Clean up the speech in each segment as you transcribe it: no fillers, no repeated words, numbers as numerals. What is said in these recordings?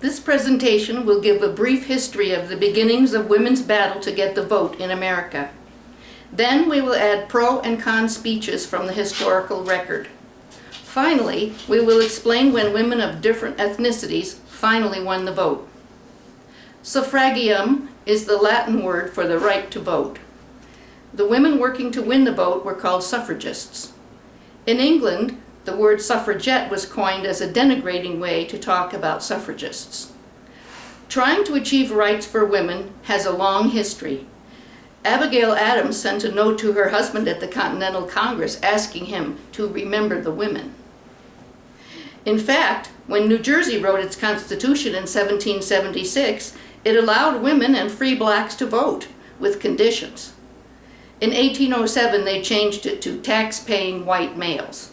This presentation will give a brief history of the beginnings of women's battle to get the vote in America. Then we will add pro and con speeches from the historical record. Finally, we will explain when women of different ethnicities finally won the vote. Suffragium is the Latin word for the right to vote. The women working to win the vote were called suffragists. In England, the word suffragette was coined as a denigrating way to talk about suffragists. Trying to achieve rights for women has a long history. Abigail Adams sent a note to her husband at the Continental Congress asking him to remember the women. In fact, when New Jersey wrote its Constitution in 1776, it allowed women and free blacks to vote, with conditions. In 1807, they changed it to tax-paying white males.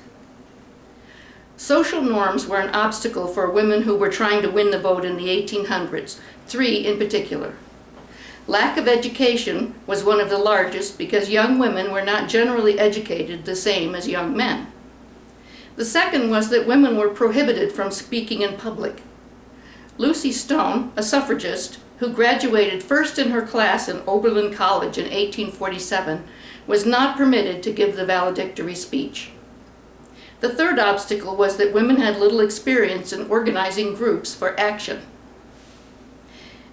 Social norms were an obstacle for women who were trying to win the vote in the 1800s, three in particular. Lack of education was one of the largest because young women were not generally educated the same as young men. The second was that women were prohibited from speaking in public. Lucy Stone, a suffragist, who graduated first in her class in Oberlin College in 1847, was not permitted to give the valedictory speech. The third obstacle was that women had little experience in organizing groups for action.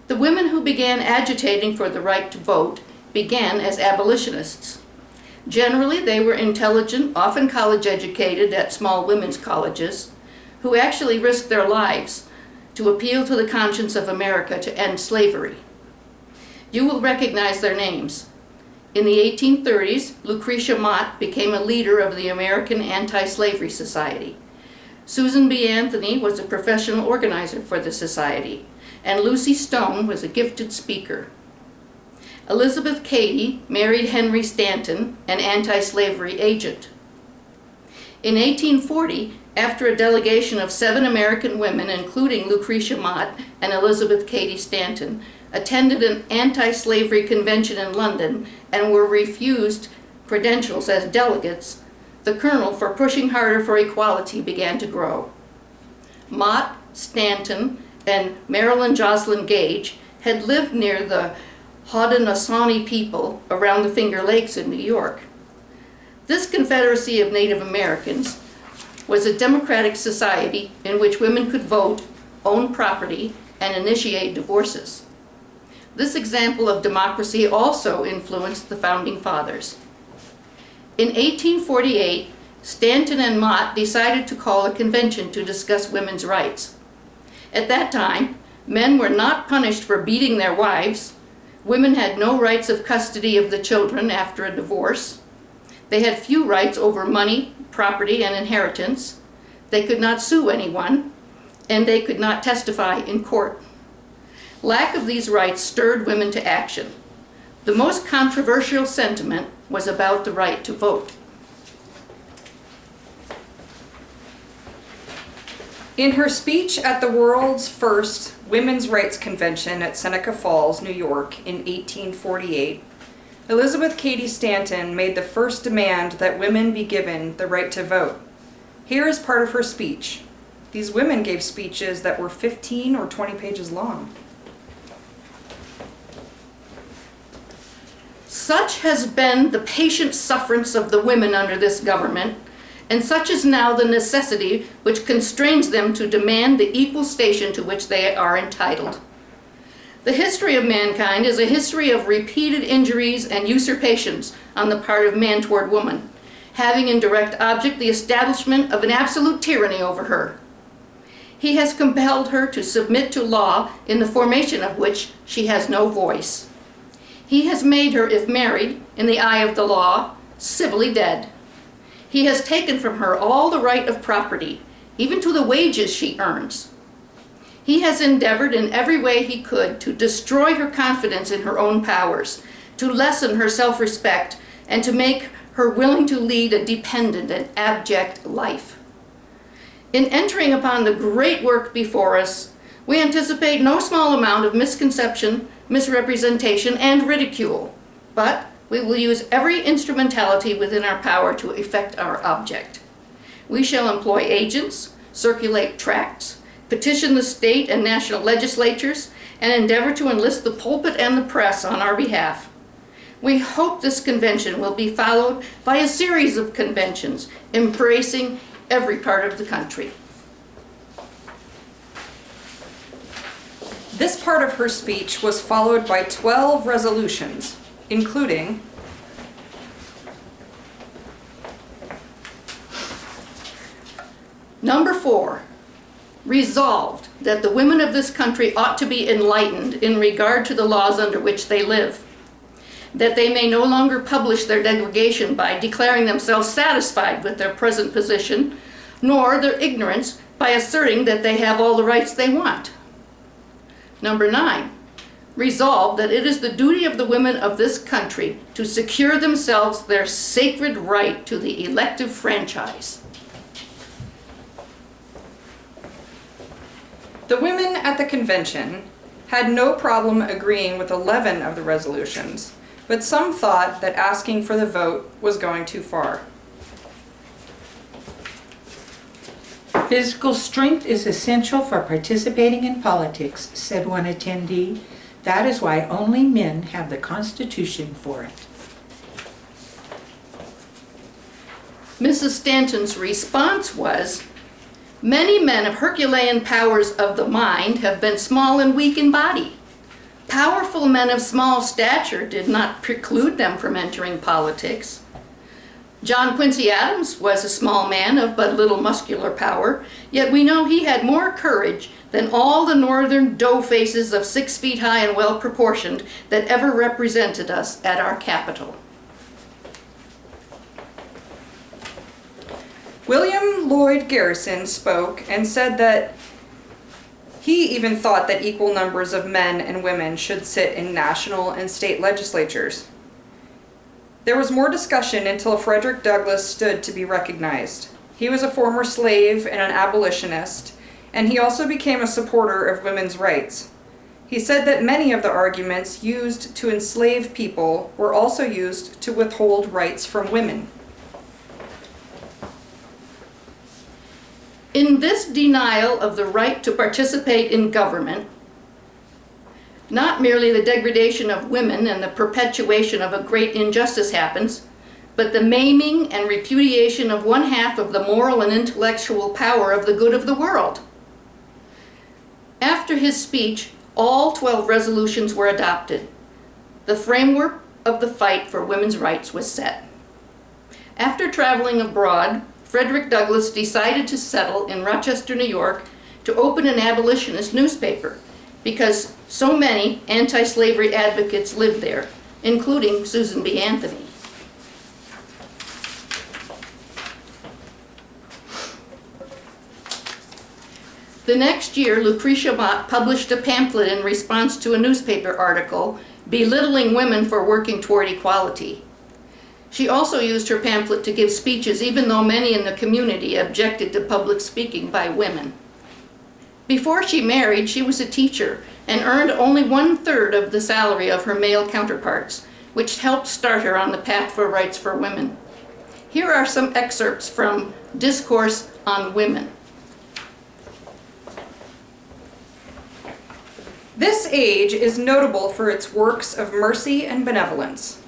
The women who began agitating for the right to vote began as abolitionists. Generally, they were intelligent, often college-educated at small women's colleges, who actually risked their lives to appeal to the conscience of America to end slavery. You will recognize their names. In the 1830s, Lucretia Mott became a leader of the American Anti-Slavery Society. Susan B. Anthony was a professional organizer for the society, and Lucy Stone was a gifted speaker. Elizabeth Cady married Henry Stanton, an anti-slavery agent. In 1840, after a delegation of 7 American women, including Lucretia Mott and Elizabeth Cady Stanton, attended an anti-slavery convention in London and were refused credentials as delegates, the kernel for pushing harder for equality began to grow. Mott, Stanton, and Marilyn Joslyn Gage had lived near the Haudenosaunee people around the Finger Lakes in New York. This confederacy of Native Americans was a democratic society in which women could vote, own property, and initiate divorces. This example of democracy also influenced the Founding Fathers. In 1848, Stanton and Mott decided to call a convention to discuss women's rights. At that time, men were not punished for beating their wives. Women had no rights of custody of the children after a divorce. They had few rights over money, property, and inheritance. They could not sue anyone, and they could not testify in court. Lack of these rights stirred women to action. The most controversial sentiment was about the right to vote. In her speech at the world's first Women's Rights Convention at Seneca Falls, New York in 1848, Elizabeth Cady Stanton made the first demand that women be given the right to vote. Here is part of her speech. These women gave speeches that were 15 or 20 pages long. Such has been the patient sufferance of the women under this government, and such is now the necessity which constrains them to demand the equal station to which they are entitled. The history of mankind is a history of repeated injuries and usurpations on the part of man toward woman, having in direct object the establishment of an absolute tyranny over her. He has compelled her to submit to law in the formation of which she has no voice. He has made her, if married, in the eye of the law, civilly dead. He has taken from her all the right of property, even to the wages she earns. He has endeavored in every way he could to destroy her confidence in her own powers, to lessen her self-respect, and to make her willing to lead a dependent and abject life. In entering upon the great work before us, we anticipate no small amount of misconception, misrepresentation, and ridicule, but we will use every instrumentality within our power to effect our object. We shall employ agents, circulate tracts, petition the state and national legislatures, and endeavor to enlist the pulpit and the press on our behalf. We hope this convention will be followed by a series of conventions embracing every part of the country. This part of her speech was followed by 12 resolutions, including Number 4, resolved that the women of this country ought to be enlightened in regard to the laws under which they live, that they may no longer publish their degradation by declaring themselves satisfied with their present position, nor their ignorance by asserting that they have all the rights they want. Number 9, resolved that it is the duty of the women of this country to secure themselves their sacred right to the elective franchise. The women at the convention had no problem agreeing with 11 of the resolutions, but some thought that asking for the vote was going too far. Physical strength is essential for participating in politics, said one attendee. That is why only men have the Constitution for it. Mrs. Stanton's response was, "Many men of Herculean powers of the mind have been small and weak in body. Powerful men of small stature did not preclude them from entering politics. John Quincy Adams was a small man of but little muscular power, yet we know he had more courage than all the northern dough faces of 6 feet high and well proportioned that ever represented us at our capital." William Lloyd Garrison spoke and said that he even thought that equal numbers of men and women should sit in national and state legislatures. There was more discussion until Frederick Douglass stood to be recognized. He was a former slave and an abolitionist, and he also became a supporter of women's rights. He said that many of the arguments used to enslave people were also used to withhold rights from women. In this denial of the right to participate in government, not merely the degradation of women and the perpetuation of a great injustice happens, but the maiming and repudiation of one half of the moral and intellectual power of the good of the world. After his speech, all 12 resolutions were adopted. The framework of the fight for women's rights was set. After traveling abroad, Frederick Douglass decided to settle in Rochester, New York, to open an abolitionist newspaper because so many anti-slavery advocates lived there, including Susan B. Anthony. The next year, Lucretia Mott published a pamphlet in response to a newspaper article belittling women for working toward equality. She also used her pamphlet to give speeches even though many in the community objected to public speaking by women. Before she married, she was a teacher and earned only 1/3 of the salary of her male counterparts, which helped start her on the path for rights for women. Here are some excerpts from Discourse on Women. This age is notable for its works of mercy and benevolence,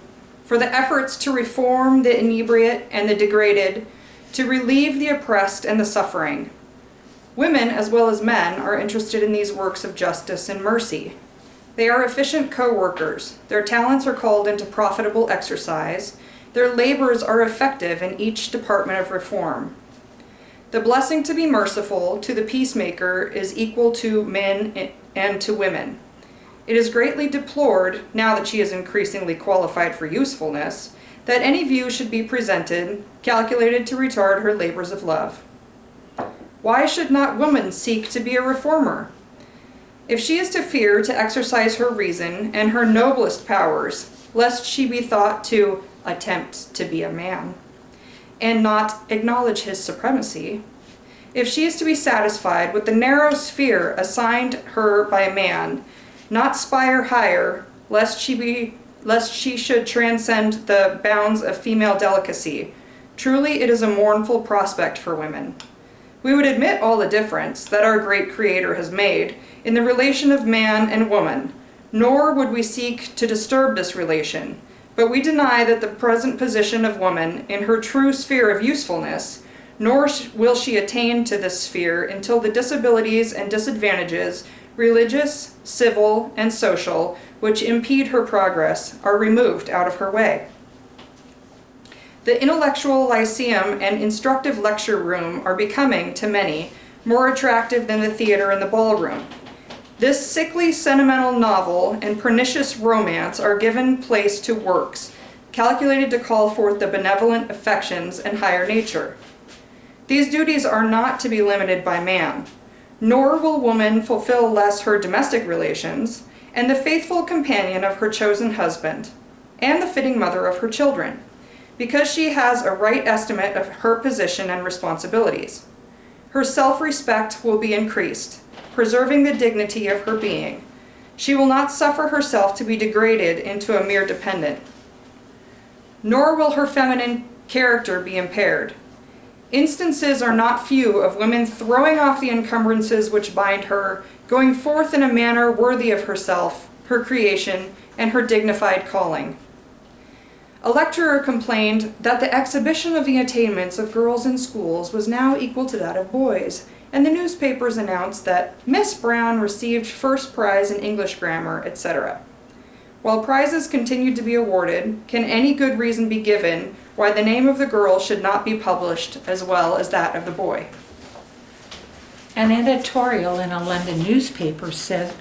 for the efforts to reform the inebriate and the degraded, to relieve the oppressed and the suffering. Women, as well as men, are interested in these works of justice and mercy. They are efficient co-workers. Their talents are called into profitable exercise. Their labors are effective in each department of reform. The blessing to be merciful to the peacemaker is equal to men and to women. It is greatly deplored, now that she is increasingly qualified for usefulness, that any view should be presented calculated to retard her labors of love. Why should not woman seek to be a reformer? If she is to fear to exercise her reason and her noblest powers, lest she be thought to attempt to be a man, and not acknowledge his supremacy, if she is to be satisfied with the narrow sphere assigned her by a man, not spire higher, lest she should transcend the bounds of female delicacy, truly it is a mournful prospect for women. We would admit all the difference that our great Creator has made in the relation of man and woman, nor would we seek to disturb this relation, but we deny that the present position of woman in her true sphere of usefulness, nor will she attain to this sphere until the disabilities and disadvantages, religious, civil, and social, which impede her progress, are removed out of her way. The intellectual lyceum and instructive lecture room are becoming, to many, more attractive than the theater and the ballroom. This sickly sentimental novel and pernicious romance are given place to works calculated to call forth the benevolent affections and higher nature. These duties are not to be limited by man, nor will woman fulfill less her domestic relations, and the faithful companion of her chosen husband, and the fitting mother of her children, because she has a right estimate of her position and responsibilities. Her self-respect will be increased, preserving the dignity of her being. She will not suffer herself to be degraded into a mere dependent. Nor will her feminine character be impaired. Instances are not few of women throwing off the encumbrances which bind her, going forth in a manner worthy of herself, her creation, and her dignified calling. A lecturer complained that the exhibition of the attainments of girls in schools was now equal to that of boys, and the newspapers announced that Miss Brown received first prize in English grammar, etc. While prizes continued to be awarded, can any good reason be given why the name of the girl should not be published as well as that of the boy? An editorial in a London newspaper said,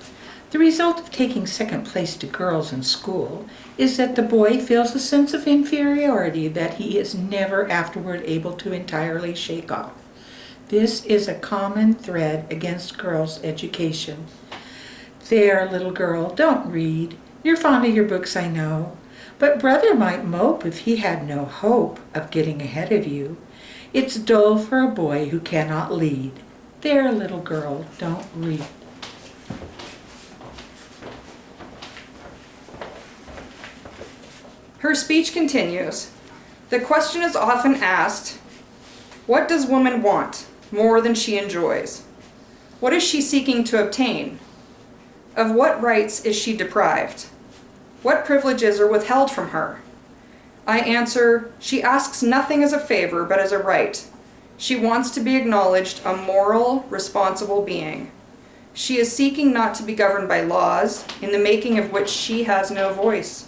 "The result of taking second place to girls in school is that the boy feels a sense of inferiority that he is never afterward able to entirely shake off. This is a common thread against girls' education. There, little girl, don't read. You're fond of your books, I know. But brother might mope if he had no hope of getting ahead of you. It's dull for a boy who cannot lead. There, little girl, don't read." Her speech continues. The question is often asked, what does woman want more than she enjoys? What is she seeking to obtain? Of what rights is she deprived? What privileges are withheld from her? I answer, she asks nothing as a favor but as a right. She wants to be acknowledged a moral, responsible being. She is seeking not to be governed by laws, in the making of which she has no voice.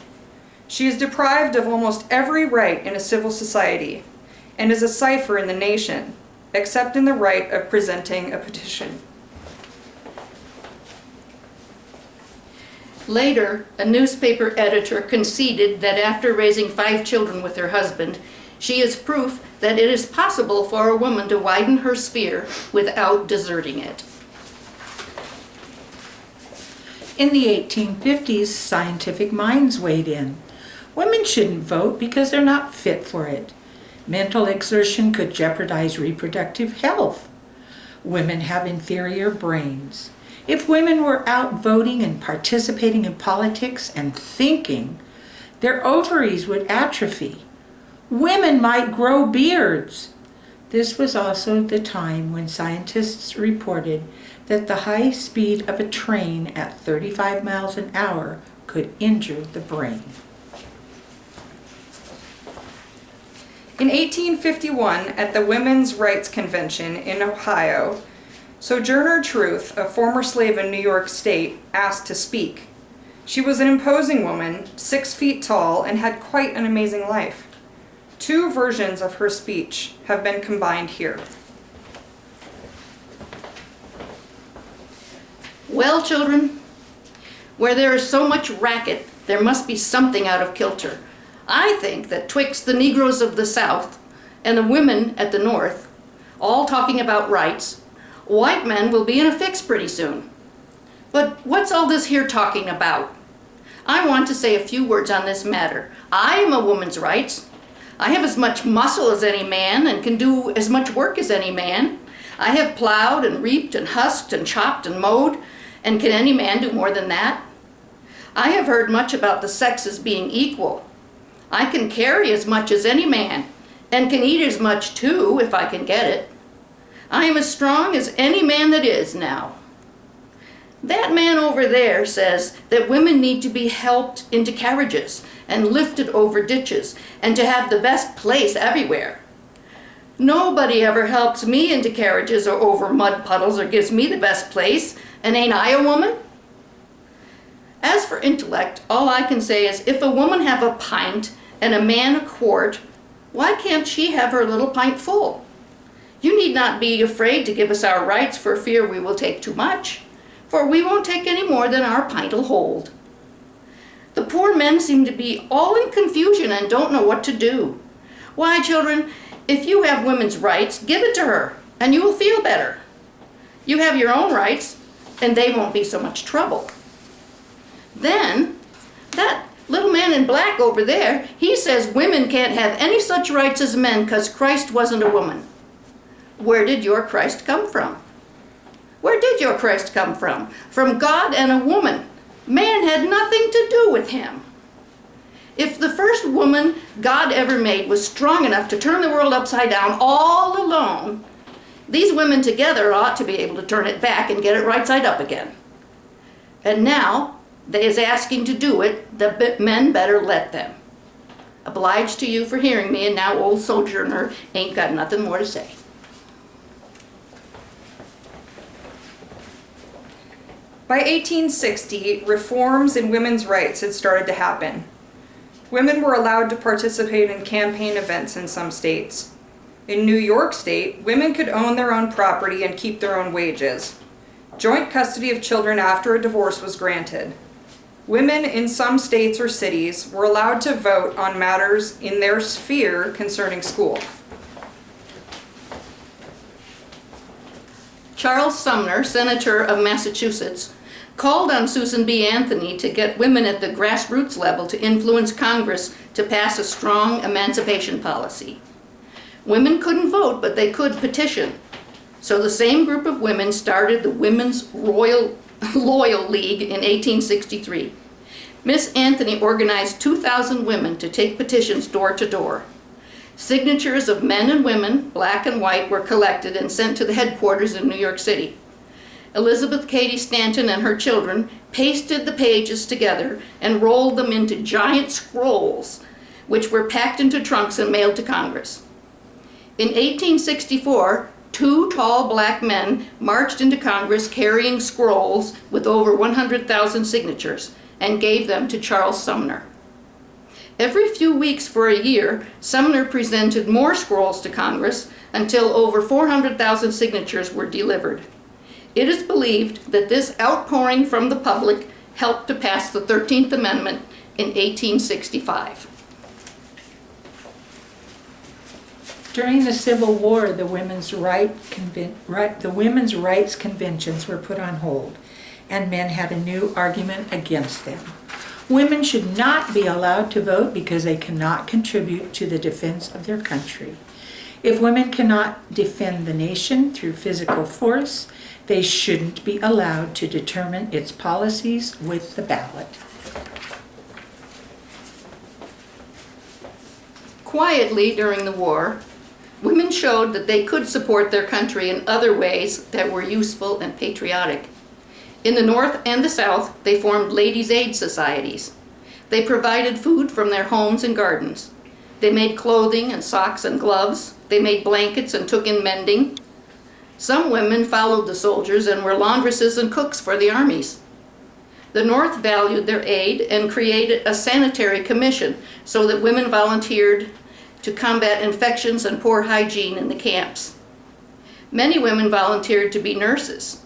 She is deprived of almost every right in a civil society, and is a cipher in the nation, except in the right of presenting a petition. Later, a newspaper editor conceded that after raising 5 children with her husband, she is proof that it is possible for a woman to widen her sphere without deserting it. In the 1850s, scientific minds weighed in. Women shouldn't vote because they're not fit for it. Mental exertion could jeopardize reproductive health. Women have inferior brains. If women were out voting and participating in politics and thinking, their ovaries would atrophy. Women might grow beards. This was also the time when scientists reported that the high speed of a train at 35 miles an hour could injure the brain. In 1851, at the Women's Rights Convention in Ohio, Sojourner Truth, a former slave in New York State, asked to speak. She was an imposing woman, 6 feet tall, and had quite an amazing life. 2 versions of her speech have been combined here. Well, children, where there is so much racket, there must be something out of kilter. I think that twixt the Negroes of the South and the women at the North, all talking about rights, white men will be in a fix pretty soon. But what's all this here talking about? I want to say a few words on this matter. I am a woman's rights. I have as much muscle as any man and can do as much work as any man. I have plowed and reaped and husked and chopped and mowed, and can any man do more than that? I have heard much about the sexes being equal. I can carry as much as any man, and can eat as much too if I can get it. I am as strong as any man that is now. That man over there says that women need to be helped into carriages and lifted over ditches and to have the best place everywhere. Nobody ever helps me into carriages or over mud puddles or gives me the best place, and ain't I a woman? As for intellect, all I can say is if a woman have a pint and a man a quart, why can't she have her little pint full? You need not be afraid to give us our rights for fear we will take too much, for we won't take any more than our pint'll hold. The poor men seem to be all in confusion and don't know what to do. Why, children, if you have women's rights, give it to her, and you will feel better. You have your own rights, and they won't be so much trouble. Then, that little man in black over there, he says women can't have any such rights as men because Christ wasn't a woman. Where did your Christ come from? Where did your Christ come from? From God and a woman. Man had nothing to do with him. If the first woman God ever made was strong enough to turn the world upside down all alone, these women together ought to be able to turn it back and get it right side up again. And now, they is asking to do it, the men better let them. Obliged to you for hearing me, and now old Sojourner ain't got nothing more to say. By 1860, reforms in women's rights had started to happen. Women were allowed to participate in campaign events in some states. In New York State, women could own their own property and keep their own wages. Joint custody of children after a divorce was granted. Women in some states or cities were allowed to vote on matters in their sphere concerning school. Charles Sumner, Senator of Massachusetts, called on Susan B. Anthony to get women at the grassroots level to influence Congress to pass a strong emancipation policy. Women couldn't vote, but they could petition. So the same group of women started the Women's Loyal League in 1863. Miss Anthony organized 2,000 women to take petitions door to door. Signatures of men and women, black and white, were collected and sent to the headquarters in New York City. Elizabeth Cady Stanton and her children pasted the pages together and rolled them into giant scrolls, which were packed into trunks and mailed to Congress. In 1864, 2 tall black men marched into Congress carrying scrolls with over 100,000 signatures and gave them to Charles Sumner. Every few weeks for a year, Sumner presented more scrolls to Congress until over 400,000 signatures were delivered. It is believed that this outpouring from the public helped to pass the 13th Amendment in 1865. During the Civil War, the women's rights conventions were put on hold, and men had a new argument against them. Women should not be allowed to vote because they cannot contribute to the defense of their country. If women cannot defend the nation through physical force, they shouldn't be allowed to determine its policies with the ballot. Quietly during the war, women showed that they could support their country in other ways that were useful and patriotic. In the North and the South, they formed ladies' aid societies. They provided food from their homes and gardens. They made clothing and socks and gloves. They made blankets and took in mending. Some women followed the soldiers and were laundresses and cooks for the armies. The North valued their aid and created a sanitary commission so that women volunteered to combat infections and poor hygiene in the camps. Many women volunteered to be nurses.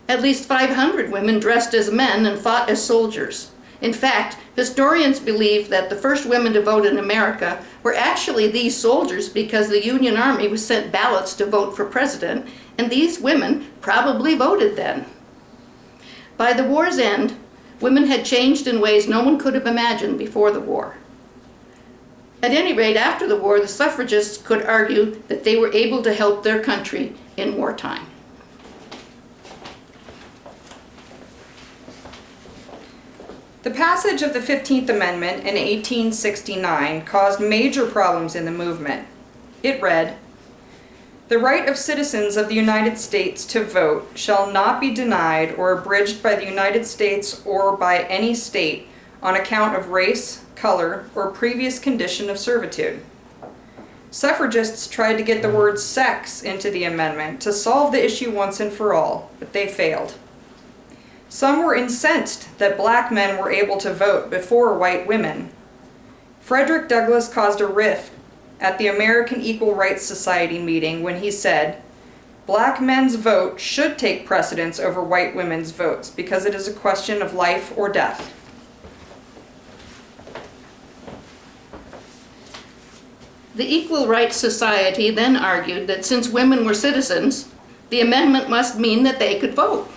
At least 500 women dressed as men and fought as soldiers. In fact, historians believe that the first women to vote in America were actually these soldiers because the Union Army was sent ballots to vote for president, and these women probably voted then. By the war's end, women had changed in ways no one could have imagined before the war. At any rate, after the war, the suffragists could argue that they were able to help their country in wartime. The passage of the 15th Amendment in 1869 caused major problems in the movement. It read, The right of citizens of the United States to vote shall not be denied or abridged by the United States or by any state on account of race, color, or previous condition of servitude. Suffragists tried to get the word sex into the amendment to solve the issue once and for all, but they failed. Some were incensed that black men were able to vote before white women. Frederick Douglass caused a rift at the American Equal Rights Society meeting when he said, "Black men's vote should take precedence over white women's votes because it is a question of life or death." The Equal Rights Society then argued that since women were citizens, the amendment must mean that they could vote.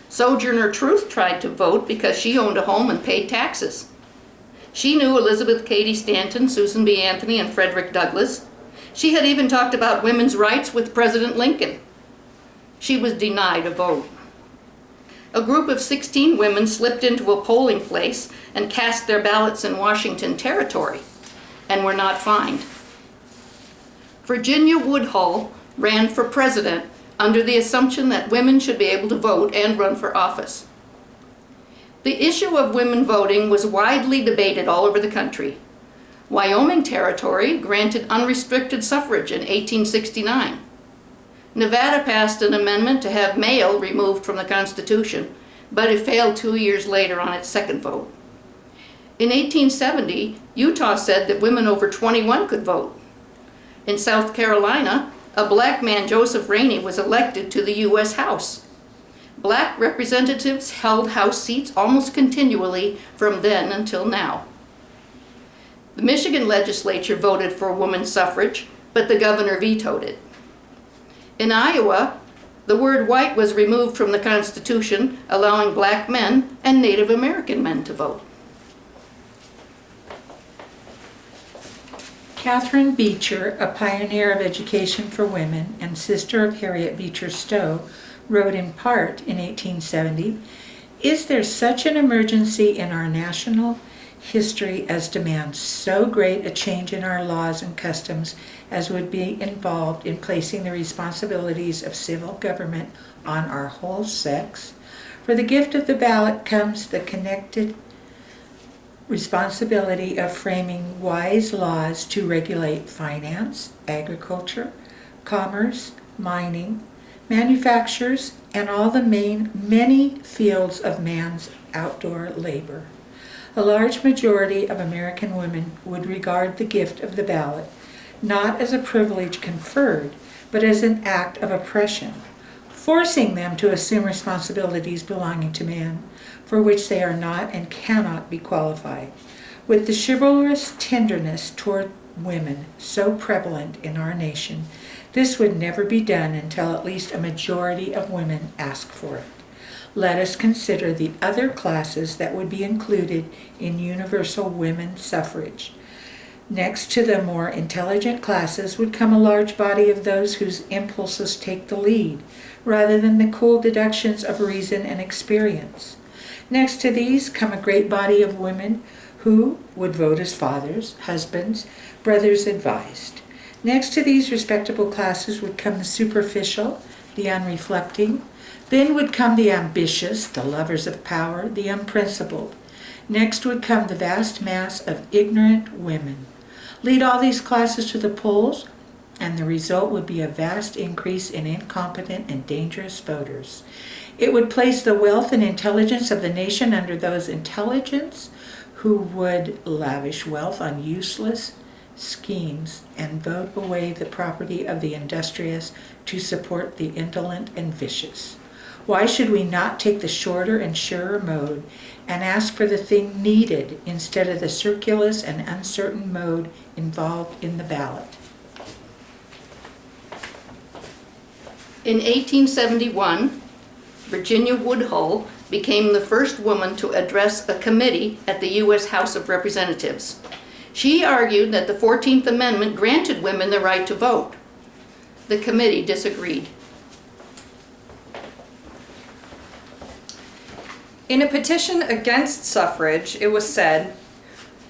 Sojourner Truth tried to vote because she owned a home and paid taxes. She knew Elizabeth Cady Stanton, Susan B. Anthony, and Frederick Douglass. She had even talked about women's rights with President Lincoln. She was denied a vote. A group of 16 women slipped into a polling place and cast their ballots in Washington Territory, and were not fined. Virginia Woodhull ran for president under the assumption that women should be able to vote and run for office. The issue of women voting was widely debated all over the country. Wyoming Territory granted unrestricted suffrage in 1869. Nevada passed an amendment to have male removed from the Constitution, but it failed 2 years later on its second vote. In 1870, Utah said that women over 21 could vote. In South Carolina, a black man, Joseph Rainey, was elected to the U.S. House. Black representatives held House seats almost continually from then until now. The Michigan legislature voted for women's suffrage, but the governor vetoed it. In Iowa, the word white was removed from the Constitution, allowing black men and Native American men to vote. Catherine Beecher, a pioneer of education for women and sister of Harriet Beecher Stowe, wrote in part in 1870, "Is there such an emergency in our national history as demands so great a change in our laws and customs as would be involved in placing the responsibilities of civil government on our whole sex? For the gift of the ballot comes the connected responsibility of framing wise laws to regulate finance, agriculture, commerce, mining, manufactures, and all the many fields of man's outdoor labor. A large majority of American women would regard the gift of the ballot not as a privilege conferred, but as an act of oppression, forcing them to assume responsibilities belonging to man, for which they are not and cannot be qualified. With the chivalrous tenderness toward women so prevalent in our nation, this would never be done until at least a majority of women ask for it. Let us consider the other classes that would be included in universal women's suffrage. Next to the more intelligent classes would come a large body of those whose impulses take the lead, rather than the cool deductions of reason and experience. Next to these come a great body of women who would vote as fathers, husbands, brothers advised. Next to these respectable classes would come the superficial, the unreflecting. Then would come the ambitious, the lovers of power, the unprincipled. Next would come the vast mass of ignorant women. Lead all these classes to the polls, and the result would be a vast increase in incompetent and dangerous voters. It would place the wealth and intelligence of the nation under those intelligents who would lavish wealth on useless schemes and vote away the property of the industrious to support the indolent and vicious. Why should we not take the shorter and surer mode and ask for the thing needed instead of the circulous and uncertain mode involved in the ballot? In 1871, Virginia Woodhull became the first woman to address a committee at the U.S. House of Representatives. She argued that the 14th Amendment granted women the right to vote. The committee disagreed. In a petition against suffrage, it was said,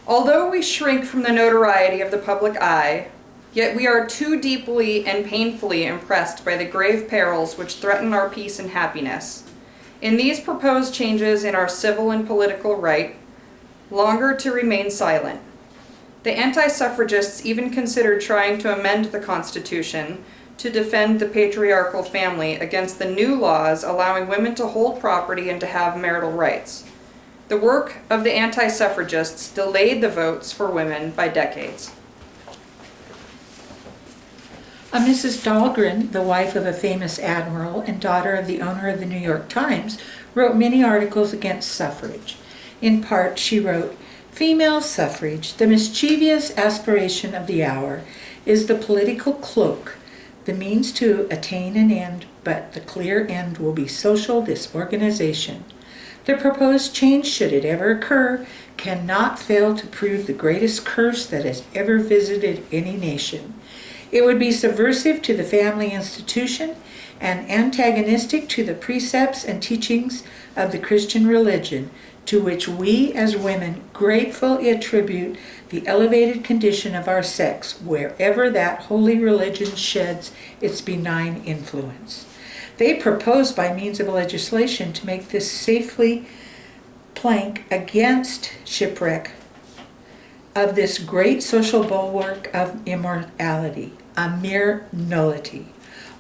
"Although we shrink from the notoriety of the public eye, Yet we are too deeply and painfully impressed by the grave perils which threaten our peace and happiness. In these proposed changes in our civil and political right, longer to remain silent. The anti-suffragists even considered trying to amend the Constitution to defend the patriarchal family against the new laws allowing women to hold property and to have marital rights. The work of the anti-suffragists delayed the votes for women by decades. Mrs. Dahlgren, the wife of a famous admiral and daughter of the owner of the New York Times, wrote many articles against suffrage. In part, she wrote, "Female suffrage, the mischievous aspiration of the hour, is the political cloak, the means to attain an end, but the clear end will be social disorganization. The proposed change, should it ever occur, cannot fail to prove the greatest curse that has ever visited any nation. It would be subversive to the family institution and antagonistic to the precepts and teachings of the Christian religion, to which we as women gratefully attribute the elevated condition of our sex wherever that holy religion sheds its benign influence." They propose by means of legislation to make this safely plank against shipwreck of this great social bulwark of immorality, a mere nullity.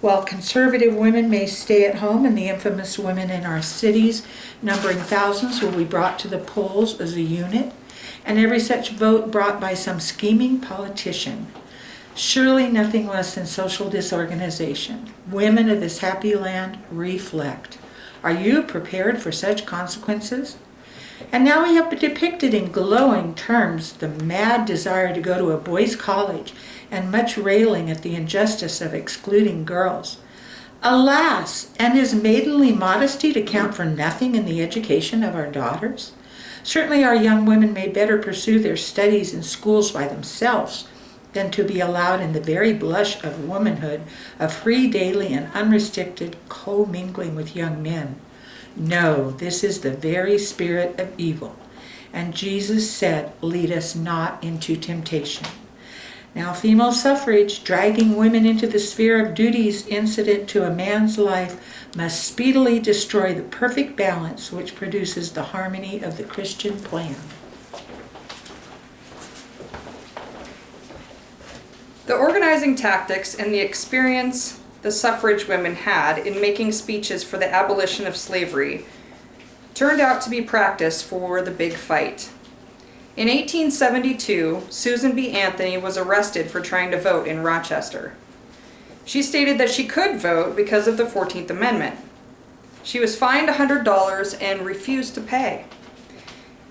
While conservative women may stay at home, and the infamous women in our cities, numbering thousands, will be brought to the polls as a unit, and every such vote brought by some scheming politician. Surely nothing less than social disorganization. Women of this happy land, reflect. Are you prepared for such consequences? And now we have depicted in glowing terms the mad desire to go to a boys' college and much railing at the injustice of excluding girls. Alas, and is maidenly modesty to count for nothing in the education of our daughters? Certainly our young women may better pursue their studies in schools by themselves than to be allowed in the very blush of womanhood a free daily and unrestricted commingling with young men. No, this is the very spirit of evil. And Jesus said, "Lead us not into temptation." Now, female suffrage, dragging women into the sphere of duties incident to a man's life, must speedily destroy the perfect balance which produces the harmony of the Christian plan. The organizing tactics and the experience the suffrage women had in making speeches for the abolition of slavery turned out to be practice for the big fight. In 1872, Susan B. Anthony was arrested for trying to vote in Rochester. She stated that she could vote because of the 14th Amendment. She was fined $100 and refused to pay.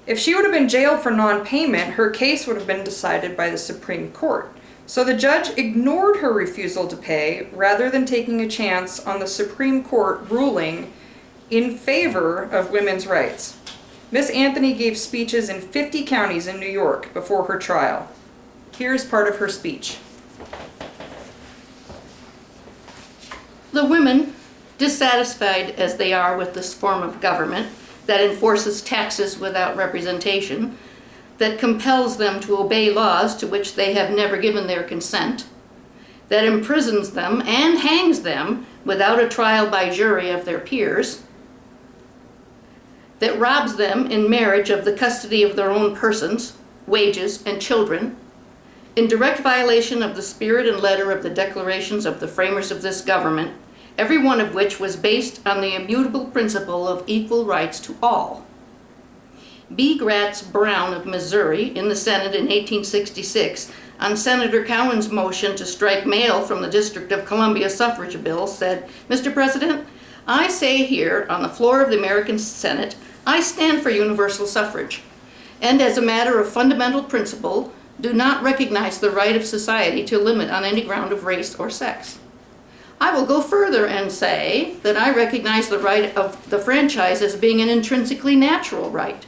If she would have been jailed for non-payment, her case would have been decided by the Supreme Court. So the judge ignored her refusal to pay rather than taking a chance on the Supreme Court ruling in favor of women's rights. Miss Anthony gave speeches in 50 counties in New York before her trial. Here's part of her speech. The women, dissatisfied as they are with this form of government that enforces taxes without representation, that compels them to obey laws to which they have never given their consent, that imprisons them and hangs them without a trial by jury of their peers, that robs them in marriage of the custody of their own persons, wages, and children, in direct violation of the spirit and letter of the declarations of the framers of this government, every one of which was based on the immutable principle of equal rights to all. B. Gratz Brown of Missouri in the Senate in 1866 on Senator Cowan's motion to strike mail from the District of Columbia suffrage bill said, "Mr. President, I say here on the floor of the American Senate, I stand for universal suffrage, and as a matter of fundamental principle, do not recognize the right of society to limit on any ground of race or sex. I will go further and say that I recognize the right of the franchise as being an intrinsically natural right.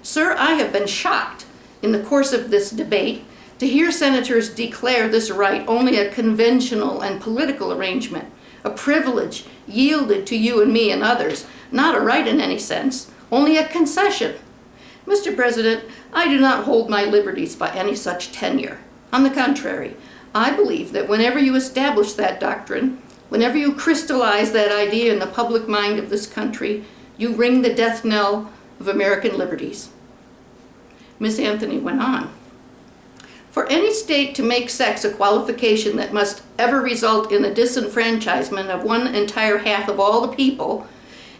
Sir, I have been shocked in the course of this debate to hear senators declare this right only a conventional and political arrangement, a privilege yielded to you and me and others, not a right in any sense, only a concession. Mr. President, I do not hold my liberties by any such tenure. On the contrary, I believe that whenever you establish that doctrine, whenever you crystallize that idea in the public mind of this country, you ring the death knell of American liberties. Miss Anthony went on. For any state to make sex a qualification that must ever result in the disenfranchisement of one entire half of all the people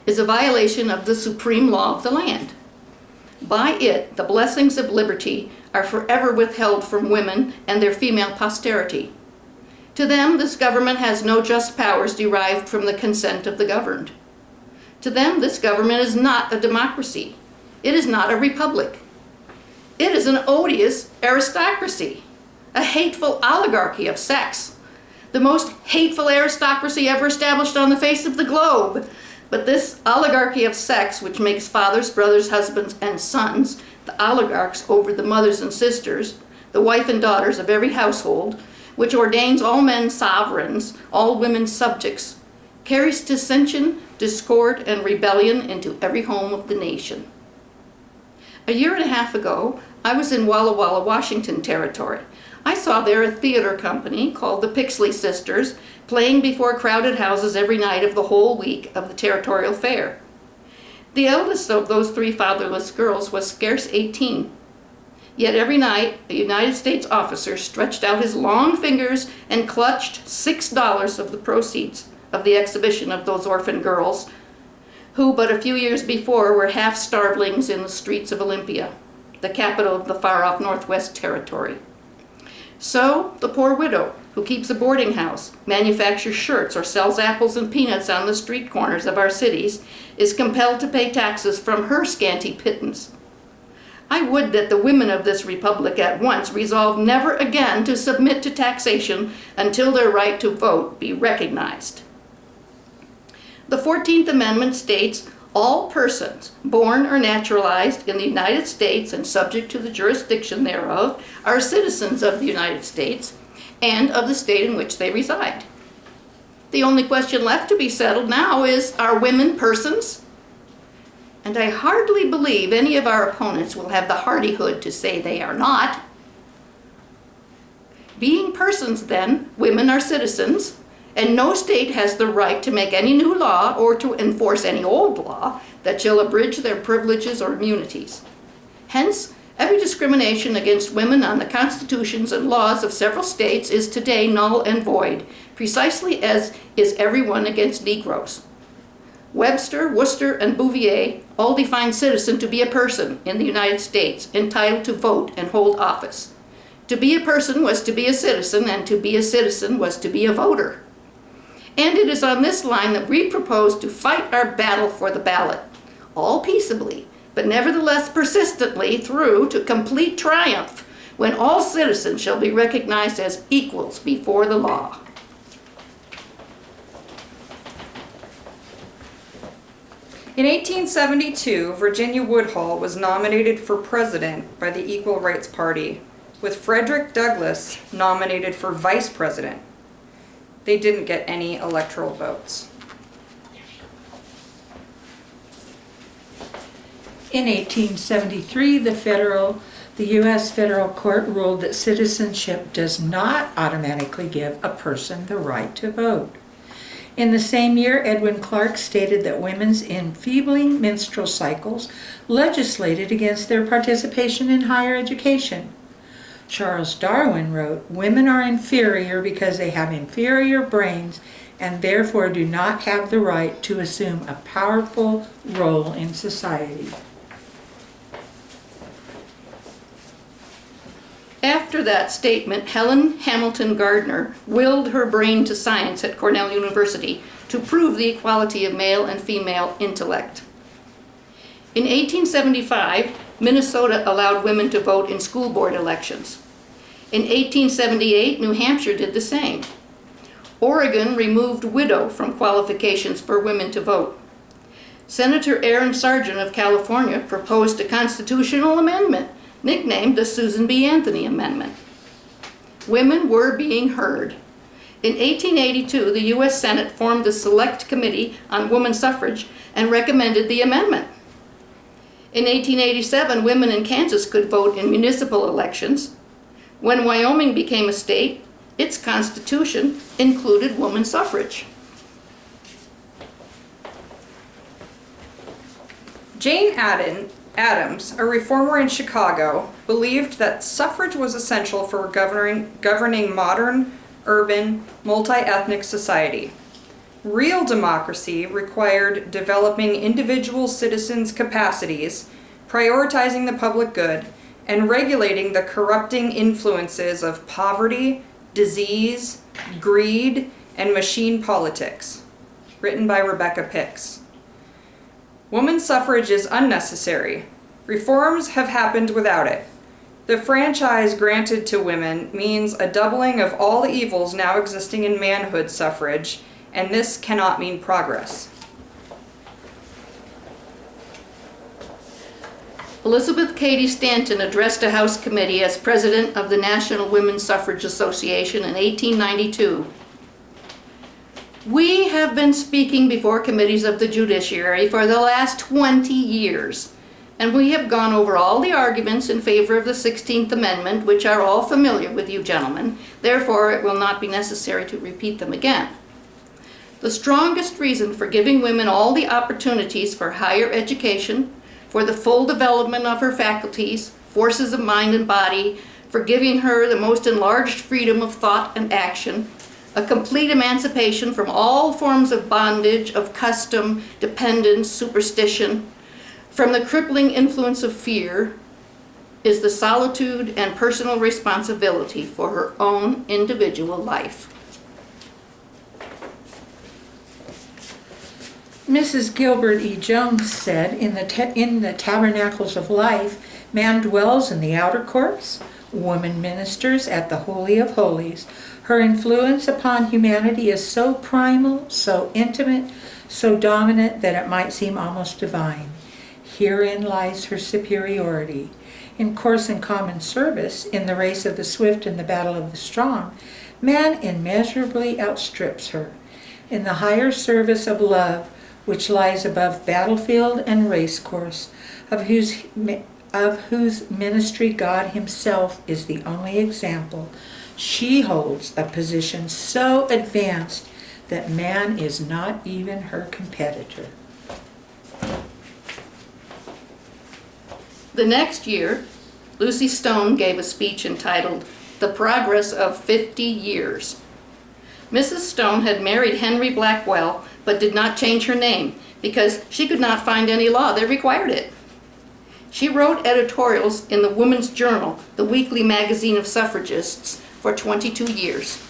is a violation of the supreme law of the land. By it, the blessings of liberty are forever withheld from women and their female posterity. To them, this government has no just powers derived from the consent of the governed. To them, this government is not a democracy. It is not a republic. It is an odious aristocracy, a hateful oligarchy of sex, the most hateful aristocracy ever established on the face of the globe. But this oligarchy of sex, which makes fathers, brothers, husbands, and sons the oligarchs over the mothers and sisters, the wife and daughters of every household, which ordains all men sovereigns, all women subjects, carries dissension, discord, and rebellion into every home of the nation. A year and a half ago, I was in Walla Walla, Washington Territory. I saw there a theater company called the Pixley Sisters playing before crowded houses every night of the whole week of the territorial fair. The eldest of those three fatherless girls was scarce 18. Yet every night, a United States officer stretched out his long fingers and clutched $6 of the proceeds of the exhibition of those orphan girls, who but a few years before were half-starvelings in the streets of Olympia, the capital of the far-off Northwest Territory. So, the poor widow, who keeps a boarding house, manufactures shirts, or sells apples and peanuts on the street corners of our cities, is compelled to pay taxes from her scanty pittance. I would that the women of this republic at once resolve never again to submit to taxation until their right to vote be recognized. The 14th Amendment states, all persons born or naturalized in the United States and subject to the jurisdiction thereof are citizens of the United States and of the state in which they reside. The only question left to be settled now is, are women persons? And I hardly believe any of our opponents will have the hardihood to say they are not. Being persons, then, women are citizens, and no state has the right to make any new law or to enforce any old law that shall abridge their privileges or immunities. Hence, every discrimination against women on the constitutions and laws of several states is today null and void, precisely as is every one against Negroes. Webster, Worcester, and Bouvier all define citizen to be a person in the United States entitled to vote and hold office. To be a person was to be a citizen, and to be a citizen was to be a voter. And it is on this line that we propose to fight our battle for the ballot, all peaceably, but nevertheless persistently through to complete triumph, when all citizens shall be recognized as equals before the law. In 1872, Virginia Woodhull was nominated for president by the Equal Rights Party, with Frederick Douglass nominated for vice president. They didn't get any electoral votes. In 1873, the U.S. federal court ruled that citizenship does not automatically give a person the right to vote. In the same year, Edwin Clark stated that women's enfeebling menstrual cycles legislated against their participation in higher education. Charles Darwin wrote, "Women are inferior because they have inferior brains and therefore do not have the right to assume a powerful role in society." After that statement, Helen Hamilton Gardner willed her brain to science at Cornell University to prove the equality of male and female intellect. In 1875, Minnesota allowed women to vote in school board elections. In 1878, New Hampshire did the same. Oregon removed widow from qualifications for women to vote. Senator Aaron Sargent of California proposed a constitutional amendment nicknamed the Susan B. Anthony Amendment. Women were being heard. In 1882, the U.S. Senate formed the Select Committee on Woman Suffrage and recommended the amendment. In 1887, women in Kansas could vote in municipal elections. When Wyoming became a state, its constitution included woman suffrage. Jane Addams, a reformer in Chicago, believed that suffrage was essential for governing modern, urban, multi-ethnic society. Real democracy required developing individual citizens' capacities, prioritizing the public good, and regulating the corrupting influences of poverty, disease, greed, and machine politics. Written by Rebecca Pix. Woman suffrage is unnecessary. Reforms have happened without it. The franchise granted to women means a doubling of all the evils now existing in manhood suffrage, and this cannot mean progress. Elizabeth Cady Stanton addressed a House committee as president of the National Women's Suffrage Association in 1892. We have been speaking before committees of the judiciary for the last 20 years, and we have gone over all the arguments in favor of the 16th Amendment, which are all familiar with you gentlemen. Therefore, it will not be necessary to repeat them again. The strongest reason for giving women all the opportunities for higher education, for the full development of her faculties, forces of mind and body, for giving her the most enlarged freedom of thought and action, a complete emancipation from all forms of bondage, of custom, dependence, superstition, from the crippling influence of fear, is the solitude and personal responsibility for her own individual life. Mrs. Gilbert E. Jones said, in the Tabernacles of Life, man dwells in the outer courts, woman ministers at the Holy of Holies. Her influence upon humanity is so primal, so intimate, so dominant that it might seem almost divine. Herein lies her superiority. In course and common service, in the race of the swift and the battle of the strong, man immeasurably outstrips her. In the higher service of love, which lies above battlefield and racecourse, of whose ministry God himself is the only example, she holds a position so advanced that man is not even her competitor. The next year, Lucy Stone gave a speech entitled The Progress of 50 Years. Mrs. Stone had married Henry Blackwell, but did not change her name because she could not find any law that required it. She wrote editorials in the Woman's Journal, the weekly magazine of suffragists, for 22 years.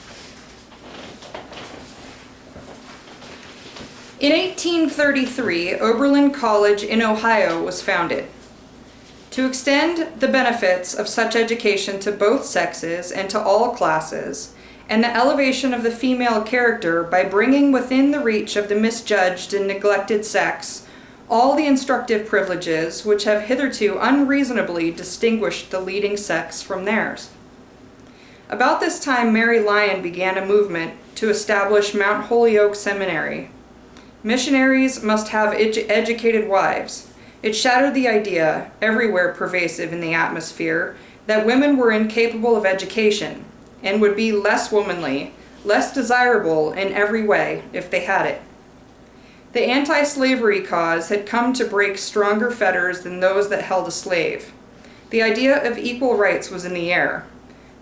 In 1833, Oberlin College in Ohio was founded. To extend the benefits of such education to both sexes and to all classes, and the elevation of the female character by bringing within the reach of the misjudged and neglected sex all the instructive privileges which have hitherto unreasonably distinguished the leading sex from theirs. About this time, Mary Lyon began a movement to establish Mount Holyoke Seminary. Missionaries must have educated wives. It shattered the idea, everywhere pervasive in the atmosphere, that women were incapable of education and would be less womanly, less desirable in every way if they had it. The anti-slavery cause had come to break stronger fetters than those that held a slave. The idea of equal rights was in the air.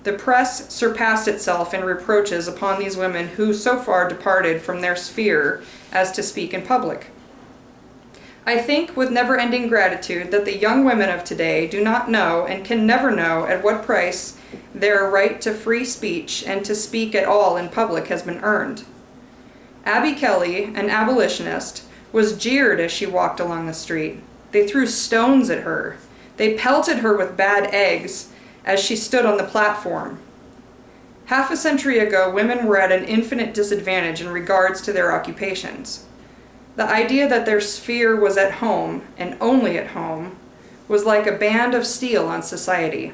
The press surpassed itself in reproaches upon these women who so far departed from their sphere as to speak in public. I think with never-ending gratitude that the young women of today do not know and can never know at what price their right to free speech and to speak at all in public has been earned. Abby Kelly, an abolitionist, was jeered as she walked along the street. They threw stones at her. They pelted her with bad eggs as she stood on the platform. Half a century ago, women were at an infinite disadvantage in regards to their occupations. The idea that their sphere was at home, and only at home, was like a band of steel on society.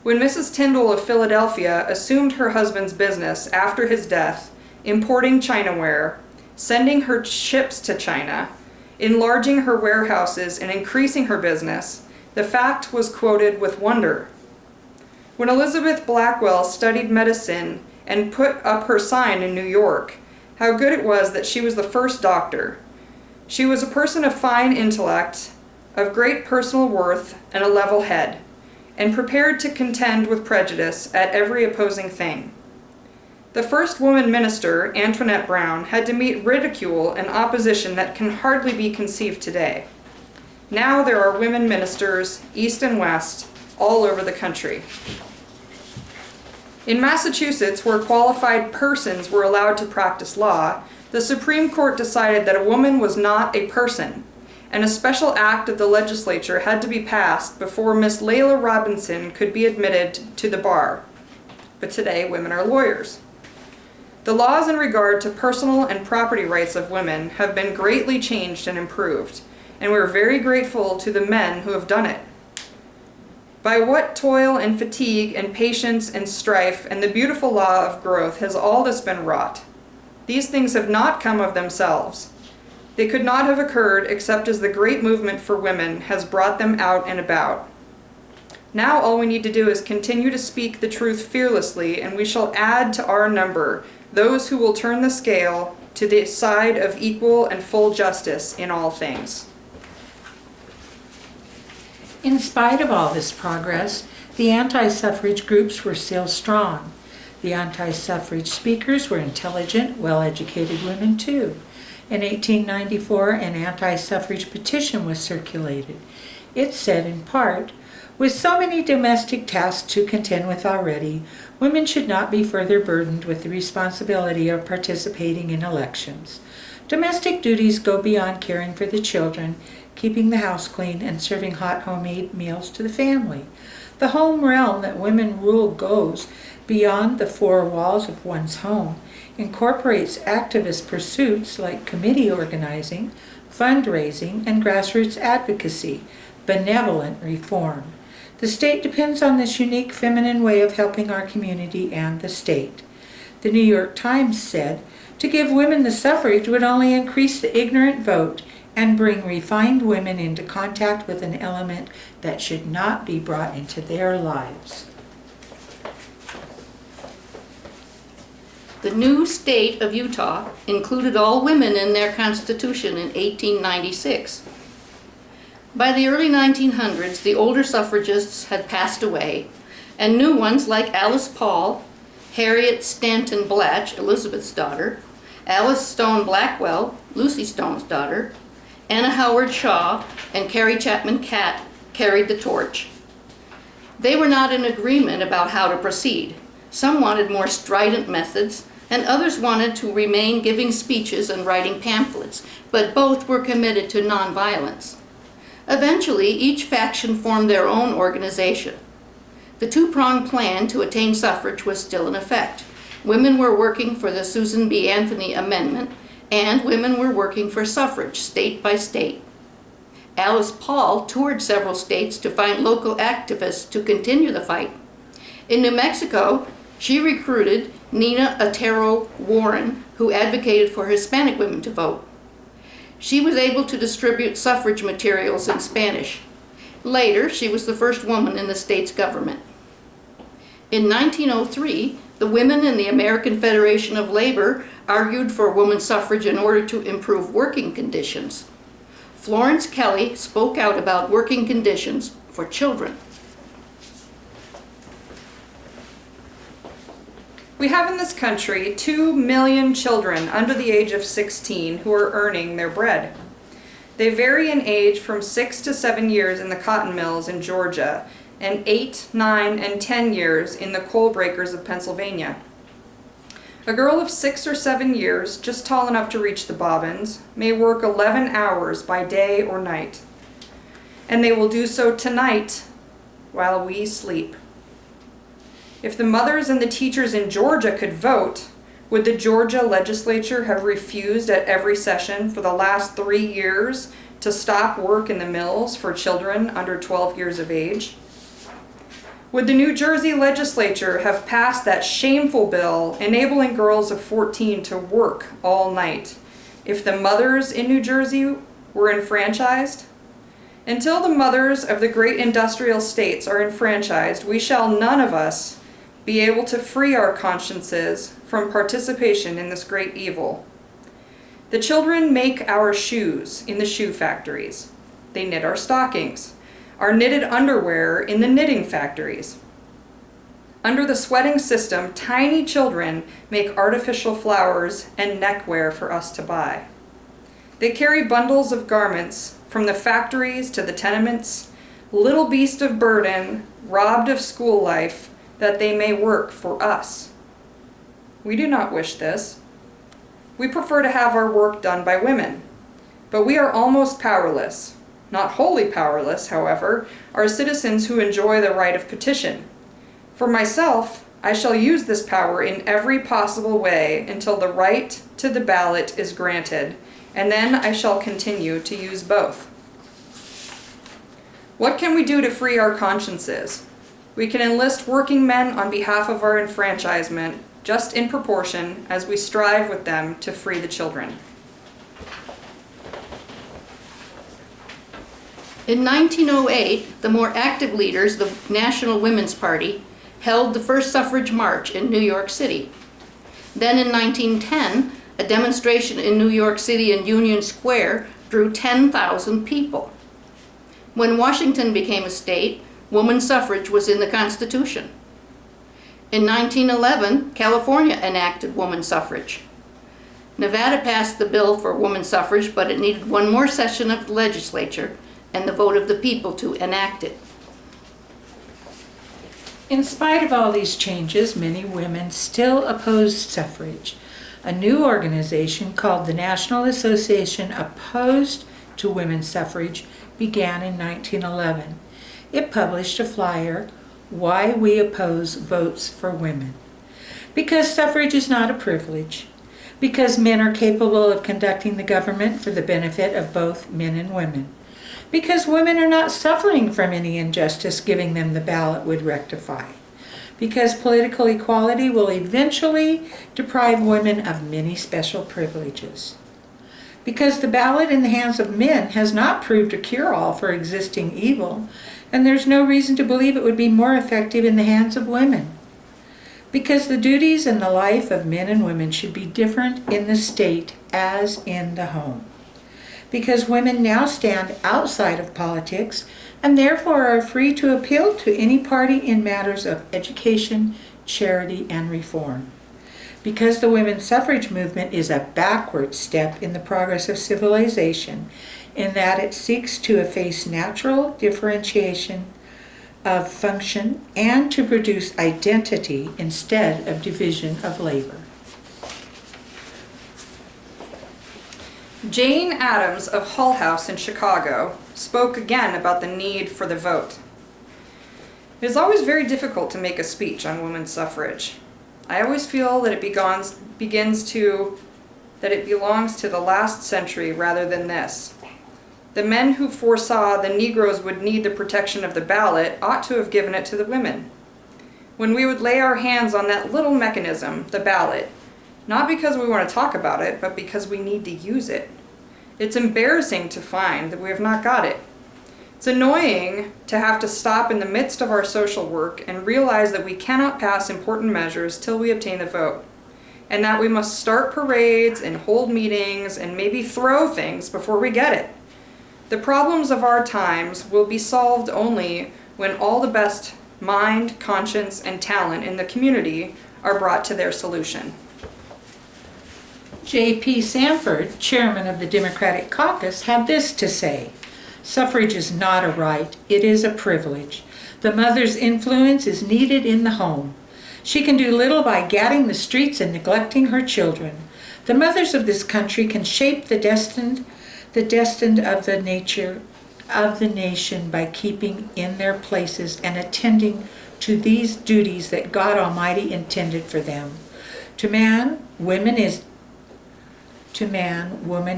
When Mrs. Tyndall of Philadelphia assumed her husband's business after his death, importing Chinaware, sending her ships to China, enlarging her warehouses, and increasing her business, the fact was quoted with wonder. When Elizabeth Blackwell studied medicine and put up her sign in New York, how good it was that she was the first doctor. She was a person of fine intellect, of great personal worth, and a level head, and prepared to contend with prejudice at every opposing thing. The first woman minister, Antoinette Brown, had to meet ridicule and opposition that can hardly be conceived today. Now there are women ministers, east and west, all over the country. In Massachusetts, where qualified persons were allowed to practice law, the Supreme Court decided that a woman was not a person, and a special act of the legislature had to be passed before Miss Layla Robinson could be admitted to the bar. But today, women are lawyers. The laws in regard to personal and property rights of women have been greatly changed and improved, and we're very grateful to the men who have done it. By what toil and fatigue and patience and strife and the beautiful law of growth has all this been wrought? These things have not come of themselves. They could not have occurred except as the great movement for women has brought them out and about. Now all we need to do is continue to speak the truth fearlessly, and we shall add to our number those who will turn the scale to the side of equal and full justice in all things. In spite of all this progress, the anti-suffrage groups were still strong. The anti-suffrage speakers were intelligent, well-educated women too. In 1894, an anti-suffrage petition was circulated. It said in part, "With so many domestic tasks to contend with already, women should not be further burdened with the responsibility of participating in elections. Domestic duties go beyond caring for the children, keeping the house clean, and serving hot homemade meals to the family. The home realm that women rule goes beyond the four walls of one's home, incorporates activist pursuits like committee organizing, fundraising, and grassroots advocacy, benevolent reform. The state depends on this unique feminine way of helping our community and the state." The New York Times said, "To give women the suffrage would only increase the ignorant vote and bring refined women into contact with an element that should not be brought into their lives." The new state of Utah included all women in their constitution in 1896. By the early 1900s, the older suffragists had passed away, and new ones like Alice Paul, Harriet Stanton Blatch, Elizabeth's daughter, Alice Stone Blackwell, Lucy Stone's daughter, Anna Howard Shaw, and Carrie Chapman Catt carried the torch. They were not in agreement about how to proceed. Some wanted more strident methods, and others wanted to remain giving speeches and writing pamphlets, but both were committed to nonviolence. Eventually, each faction formed their own organization. The two-pronged plan to attain suffrage was still in effect. Women were working for the Susan B. Anthony Amendment, and women were working for suffrage, state by state. Alice Paul toured several states to find local activists to continue the fight. In New Mexico, she recruited Nina Otero Warren, who advocated for Hispanic women to vote. She was able to distribute suffrage materials in Spanish. Later, she was the first woman in the state's government. In 1903, the women in the American Federation of Labor argued for women's suffrage in order to improve working conditions. Florence Kelley spoke out about working conditions for children. We have in this country 2 million children under the age of 16 who are earning their bread. They vary in age from 6 to 7 years in the cotton mills in Georgia and 8, 9, and 10 years in the coal breakers of Pennsylvania. A girl of 6 or 7 years, just tall enough to reach the bobbins, may work 11 hours by day or night. And they will do so tonight while we sleep. If the mothers and the teachers in Georgia could vote, would the Georgia legislature have refused at every session for the last 3 years to stop work in the mills for children under 12 years of age? Would the New Jersey legislature have passed that shameful bill enabling girls of 14 to work all night if the mothers in New Jersey were enfranchised? Until the mothers of the great industrial states are enfranchised, we shall none of us be able to free our consciences from participation in this great evil. The children make our shoes in the shoe factories. They knit our stockings, our knitted underwear in the knitting factories. Under the sweating system, tiny children make artificial flowers and neckwear for us to buy. They carry bundles of garments from the factories to the tenements, little beast of burden, robbed of school life, that they may work for us. We do not wish this. We prefer to have our work done by women, but we are almost powerless. Not wholly powerless, however, are citizens who enjoy the right of petition. For myself, I shall use this power in every possible way until the right to the ballot is granted, and then I shall continue to use both. What can we do to free our consciences? We can enlist working men on behalf of our enfranchisement, just in proportion as we strive with them to free the children. In 1908, the more active leaders, the National Women's Party, held the first suffrage march in New York City. Then in 1910, a demonstration in New York City in Union Square drew 10,000 people. When Washington became a state, woman suffrage was in the Constitution. In 1911, California enacted woman suffrage. Nevada passed the bill for woman suffrage, but it needed one more session of the legislature and the vote of the people to enact it. In spite of all these changes, many women still opposed suffrage. A new organization called the National Association Opposed to Women's Suffrage began in 1911. It published a flyer, "Why We Oppose Votes for Women." Because suffrage is not a privilege. Because men are capable of conducting the government for the benefit of both men and women. Because women are not suffering from any injustice giving them the ballot would rectify. Because political equality will eventually deprive women of many special privileges. Because the ballot in the hands of men has not proved a cure-all for existing evil, and there's no reason to believe it would be more effective in the hands of women. Because the duties and the life of men and women should be different in the state as in the home. Because women now stand outside of politics and therefore are free to appeal to any party in matters of education, charity, and reform. Because the women's suffrage movement is a backward step in the progress of civilization, in that it seeks to efface natural differentiation of function and to produce identity instead of division of labor. Jane Addams of Hull House in Chicago spoke again about the need for the vote. It is always very difficult to make a speech on women's suffrage. I always feel that it belongs to the last century rather than this. The men who foresaw the Negroes would need the protection of the ballot ought to have given it to the women. When we would lay our hands on that little mechanism, the ballot, not because we want to talk about it, but because we need to use it. It's embarrassing to find that we have not got it. It's annoying to have to stop in the midst of our social work and realize that we cannot pass important measures till we obtain the vote, and that we must start parades and hold meetings and maybe throw things before we get it. The problems of our times will be solved only when all the best mind, conscience, and talent in the community are brought to their solution. J.P. Sanford, chairman of the Democratic Caucus, had this to say: "Suffrage is not a right, it is a privilege. The mother's influence is needed in the home. She can do little by gadding the streets and neglecting her children. The mothers of this country can shape the destined of the nature of the nation by keeping in their places and attending to these duties that God Almighty intended for them. To man, woman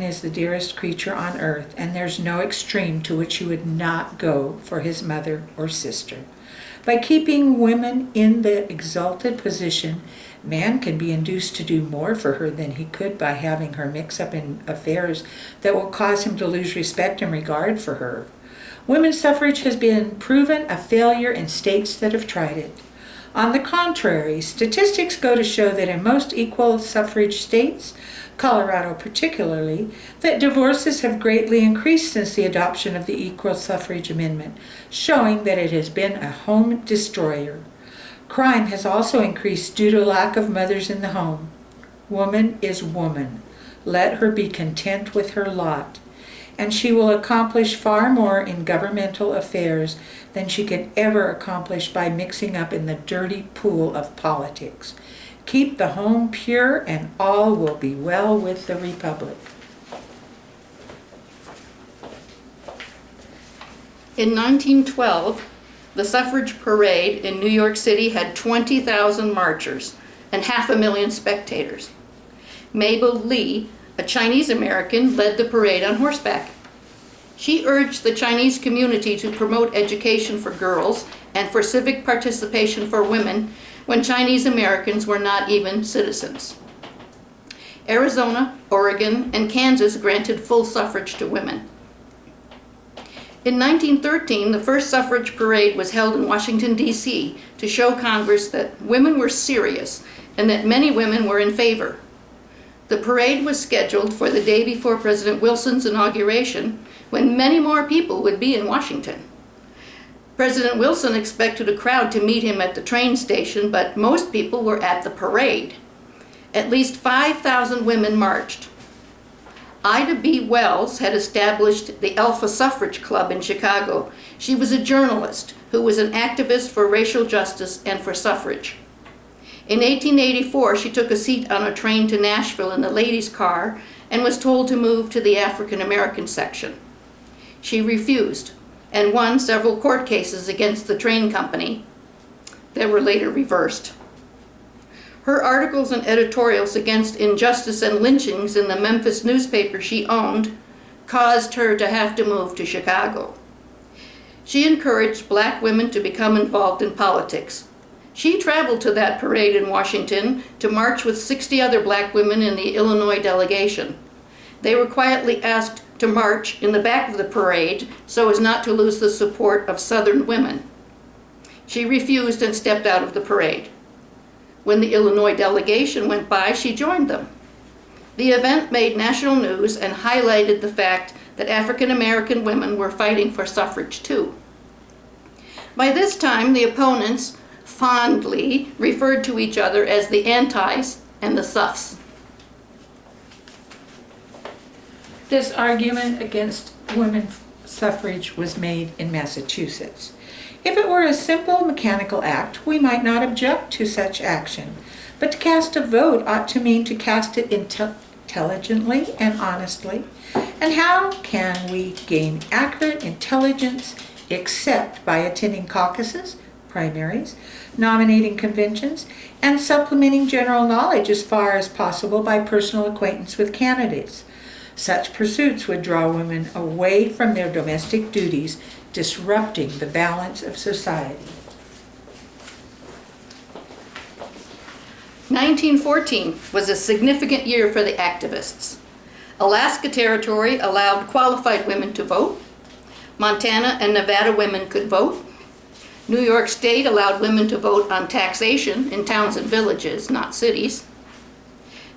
is the dearest creature on earth, and there's no extreme to which he would not go for his mother or sister. By keeping women in the exalted position, man can be induced to do more for her than he could by having her mix up in affairs that will cause him to lose respect and regard for her. Women's suffrage has been proven a failure in states that have tried it. On the contrary, statistics go to show that in most equal suffrage states, Colorado particularly, that divorces have greatly increased since the adoption of the Equal Suffrage Amendment, showing that it has been a home destroyer. Crime has also increased due to lack of mothers in the home. Woman is woman. Let her be content with her lot, and she will accomplish far more in governmental affairs than she can ever accomplish by mixing up in the dirty pool of politics. Keep the home pure and all will be well with the Republic. In 1912, the suffrage parade in New York City had 20,000 marchers and 500,000 spectators. Mabel Lee, a Chinese American, led the parade on horseback. She urged the Chinese community to promote education for girls and for civic participation for women when Chinese Americans were not even citizens. Arizona, Oregon, and Kansas granted full suffrage to women. In 1913, the first suffrage parade was held in Washington, D.C. to show Congress that women were serious and that many women were in favor. The parade was scheduled for the day before President Wilson's inauguration, when many more people would be in Washington. President Wilson expected a crowd to meet him at the train station, but most people were at the parade. At least 5,000 women marched. Ida B. Wells had established the Alpha Suffrage Club in Chicago. She was a journalist who was an activist for racial justice and for suffrage. In 1884, she took a seat on a train to Nashville in the ladies' car and was told to move to the African American section. She refused and won several court cases against the train company that were later reversed. Her articles and editorials against injustice and lynchings in the Memphis newspaper she owned caused her to have to move to Chicago. She encouraged black women to become involved in politics. She traveled to that parade in Washington to march with 60 other black women in the Illinois delegation. They were quietly asked to march in the back of the parade so as not to lose the support of Southern women. She refused and stepped out of the parade. When the Illinois delegation went by, she joined them. The event made national news and highlighted the fact that African American women were fighting for suffrage too. By this time, the opponents fondly referred to each other as the Antis and the Suffs. This argument against women's suffrage was made in Massachusetts. If it were a simple mechanical act, we might not object to such action. But to cast a vote ought to mean to cast it intelligently and honestly. And how can we gain accurate intelligence except by attending caucuses, primaries, nominating conventions, and supplementing general knowledge as far as possible by personal acquaintance with candidates? Such pursuits would draw women away from their domestic duties, disrupting the balance of society. 1914 was a significant year for the activists. Alaska Territory allowed qualified women to vote. Montana and Nevada women could vote. New York State allowed women to vote on taxation in towns and villages, not cities.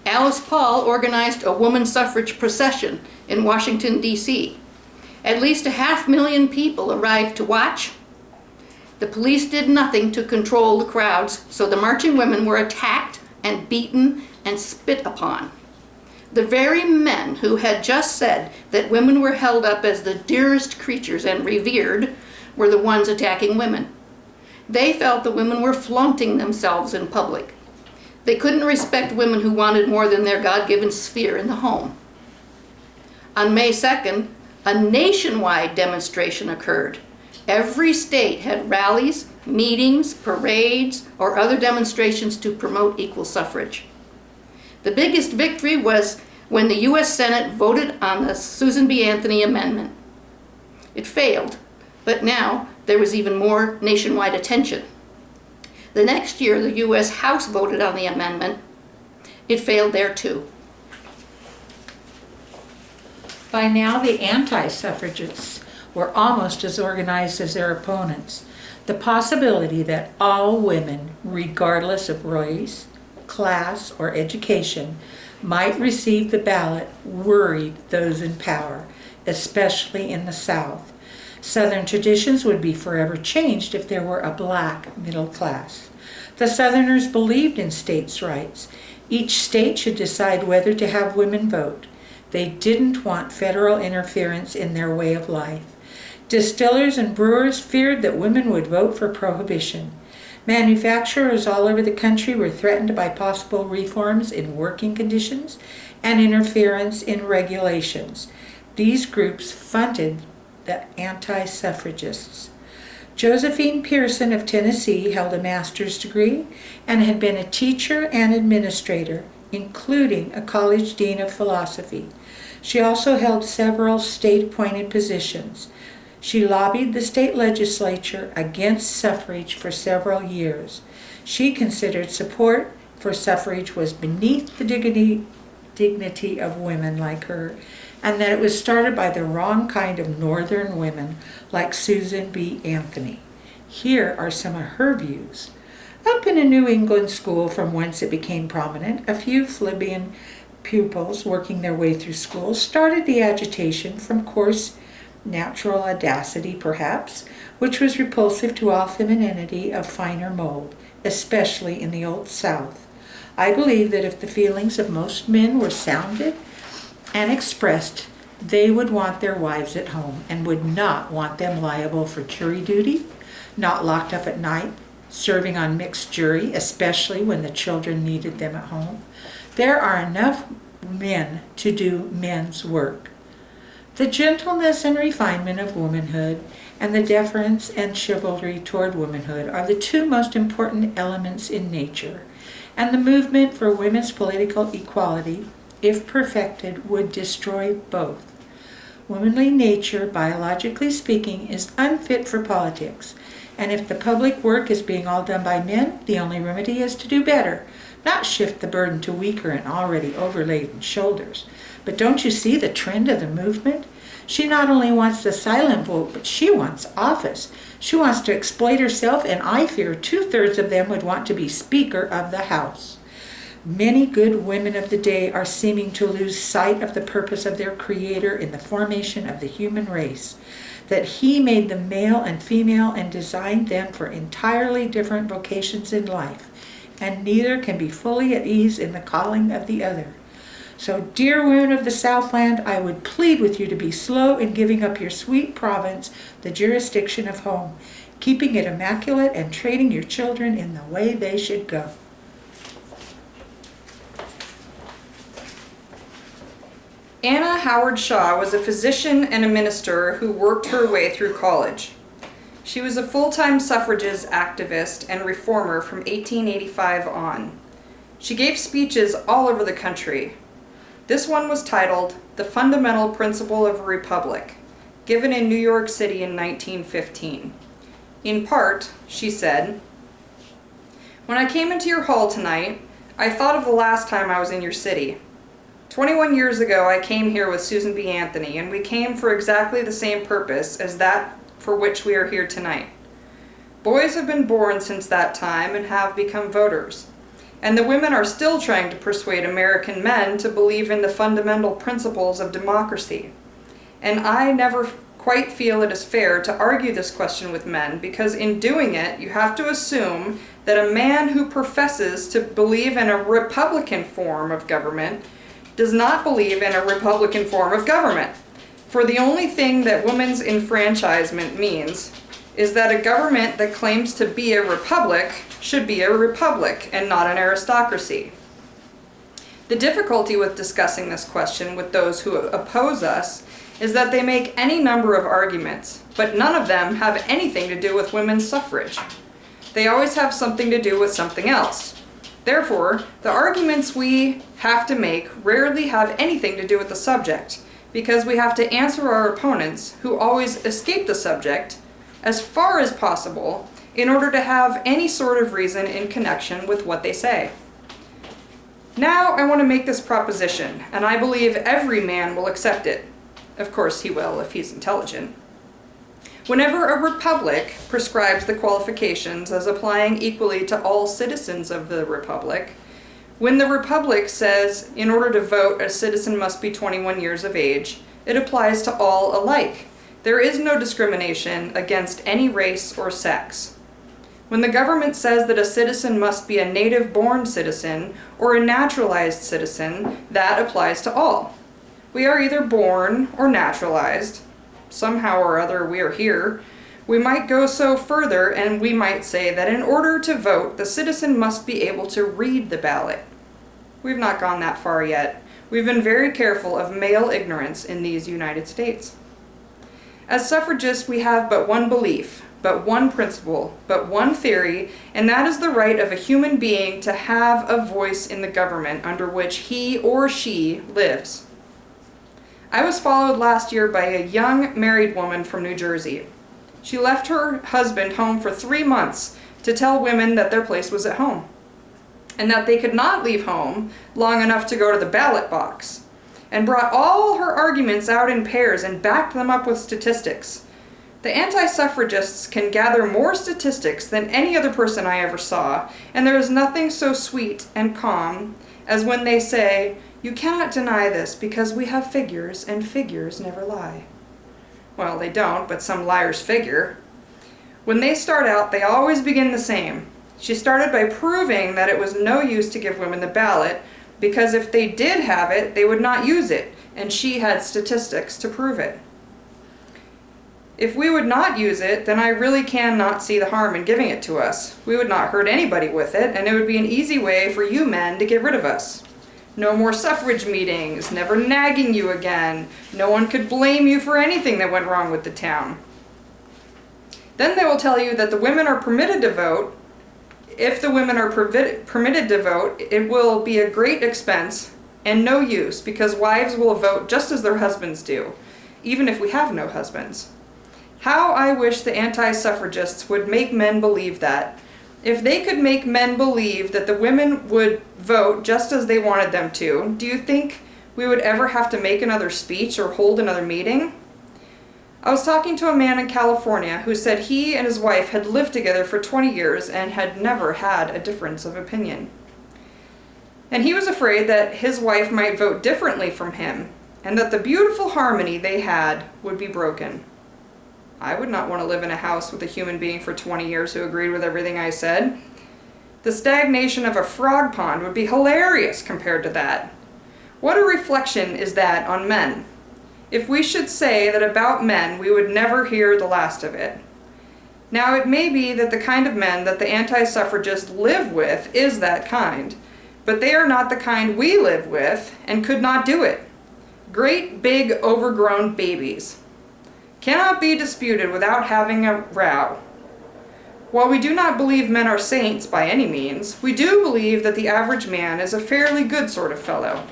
Alice Paul organized a woman suffrage procession in Washington, D.C. At least 500,000 people arrived to watch. The police did nothing to control the crowds, so the marching women were attacked and beaten and spit upon. The very men who had just said that women were held up as the dearest creatures and revered were the ones attacking women. They felt the women were flaunting themselves in public. They couldn't respect women who wanted more than their God-given sphere in the home. On May 2nd, a nationwide demonstration occurred. Every state had rallies, meetings, parades, or other demonstrations to promote equal suffrage. The biggest victory was when the U.S. Senate voted on the Susan B. Anthony Amendment. It failed, but now there was even more nationwide attention. The next year, the U.S. House voted on the amendment. It failed there too. By now, the anti-suffragists were almost as organized as their opponents. The possibility that all women, regardless of race, class, or education, might receive the ballot worried those in power, especially in the South. Southern traditions would be forever changed if there were a black middle class. The Southerners believed in states' rights. Each state should decide whether to have women vote. They didn't want federal interference in their way of life. Distillers and brewers feared that women would vote for prohibition. Manufacturers all over the country were threatened by possible reforms in working conditions and interference in regulations. These groups funded the anti-suffragists. Josephine Pearson of Tennessee held a master's degree and had been a teacher and administrator, including a college dean of philosophy. She also held several state-appointed positions. She lobbied the state legislature against suffrage for several years. She considered support for suffrage was beneath the dignity of women like her, and that it was started by the wrong kind of northern women like Susan B. Anthony. Here are some of her views. Up in a New England school from whence it became prominent, a few plebeian pupils working their way through school started the agitation from coarse natural audacity, perhaps, which was repulsive to all femininity of finer mold, especially in the Old South. I believe that if the feelings of most men were sounded and expressed, they would want their wives at home and would not want them liable for jury duty, not locked up at night, serving on mixed jury, especially when the children needed them at home. There are enough men to do men's work. The gentleness and refinement of womanhood and the deference and chivalry toward womanhood are the two most important elements in nature, and the movement for women's political equality, if perfected, would destroy both. Womanly nature, biologically speaking, is unfit for politics, and if the public work is being all done by men, the only remedy is to do better, not shift the burden to weaker and already overladen shoulders. But don't you see the trend of the movement? She not only wants the silent vote, but she wants office. She wants to exploit herself, and I fear 2/3 of them would want to be Speaker of the House. Many good women of the day are seeming to lose sight of the purpose of their Creator in the formation of the human race, that He made them male and female and designed them for entirely different vocations in life, and neither can be fully at ease in the calling of the other. So, dear women of the Southland, I would plead with you to be slow in giving up your sweet province, the jurisdiction of home, keeping it immaculate and training your children in the way they should go. Anna Howard Shaw was a physician and a minister who worked her way through college. She was a full-time suffragist activist and reformer from 1885 on. She gave speeches all over the country. This one was titled The Fundamental Principle of a Republic, given in New York City in 1915. In part, she said, "When I came into your hall tonight, I thought of the last time I was in your city. 21 years ago, I came here with Susan B. Anthony, and we came for exactly the same purpose as that for which we are here tonight. Boys have been born since that time and have become voters. And the women are still trying to persuade American men to believe in the fundamental principles of democracy. And I never quite feel it is fair to argue this question with men, because in doing it, you have to assume that a man who professes to believe in a Republican form of government does not believe in a Republican form of government. For the only thing that women's enfranchisement means is that a government that claims to be a republic should be a republic and not an aristocracy. The difficulty with discussing this question with those who oppose us is that they make any number of arguments, but none of them have anything to do with women's suffrage. They always have something to do with something else. Therefore, the arguments we have to make rarely have anything to do with the subject, because we have to answer our opponents, who always escape the subject, as far as possible, in order to have any sort of reason in connection with what they say. Now I want to make this proposition, and I believe every man will accept it. Of course he will if he's intelligent. Whenever a republic prescribes the qualifications as applying equally to all citizens of the republic, when the republic says in order to vote a citizen must be 21 years of age, it applies to all alike. There is no discrimination against any race or sex. When the government says that a citizen must be a native-born citizen or a naturalized citizen, that applies to all. We are either born or naturalized. Somehow or other we are here. We might go so further and we might say that in order to vote, the citizen must be able to read the ballot. We've not gone that far yet. We've been very careful of male ignorance in these United States. As suffragists, we have but one belief, but one principle, but one theory, and that is the right of a human being to have a voice in the government under which he or she lives. I was followed last year by a young married woman from New Jersey. She left her husband home for 3 months to tell women that their place was at home, and that they could not leave home long enough to go to the ballot box, and brought all her arguments out in pairs and backed them up with statistics. The anti-suffragists can gather more statistics than any other person I ever saw, and there is nothing so sweet and calm as when they say, "You cannot deny this because we have figures, and figures never lie." Well, they don't, but some liars figure. When they start out, they always begin the same. She started by proving that it was no use to give women the ballot, because if they did have it, they would not use it, and she had statistics to prove it. If we would not use it, then I really cannot see the harm in giving it to us. We would not hurt anybody with it, and it would be an easy way for you men to get rid of us. No more suffrage meetings, never nagging you again. No one could blame you for anything that went wrong with the town. Then they will tell you that the women are permitted to vote. If the women are permitted to vote, it will be a great expense and no use, because wives will vote just as their husbands do, even if we have no husbands. How I wish the anti-suffragists would make men believe that. If they could make men believe that the women would vote just as they wanted them to, do you think we would ever have to make another speech or hold another meeting? I was talking to a man in California who said he and his wife had lived together for 20 years and had never had a difference of opinion. And he was afraid that his wife might vote differently from him, and that the beautiful harmony they had would be broken. I would not want to live in a house with a human being for 20 years who agreed with everything I said. The stagnation of a frog pond would be hilarious compared to that. What a reflection is that on men? If we should say that about men, we would never hear the last of it. Now, it may be that the kind of men that the anti-suffragists live with is that kind, but they are not the kind we live with and could not do it. Great, big, overgrown babies. Cannot be disputed without having a row. While we do not believe men are saints by any means, we do believe that the average man is a fairly good sort of fellow.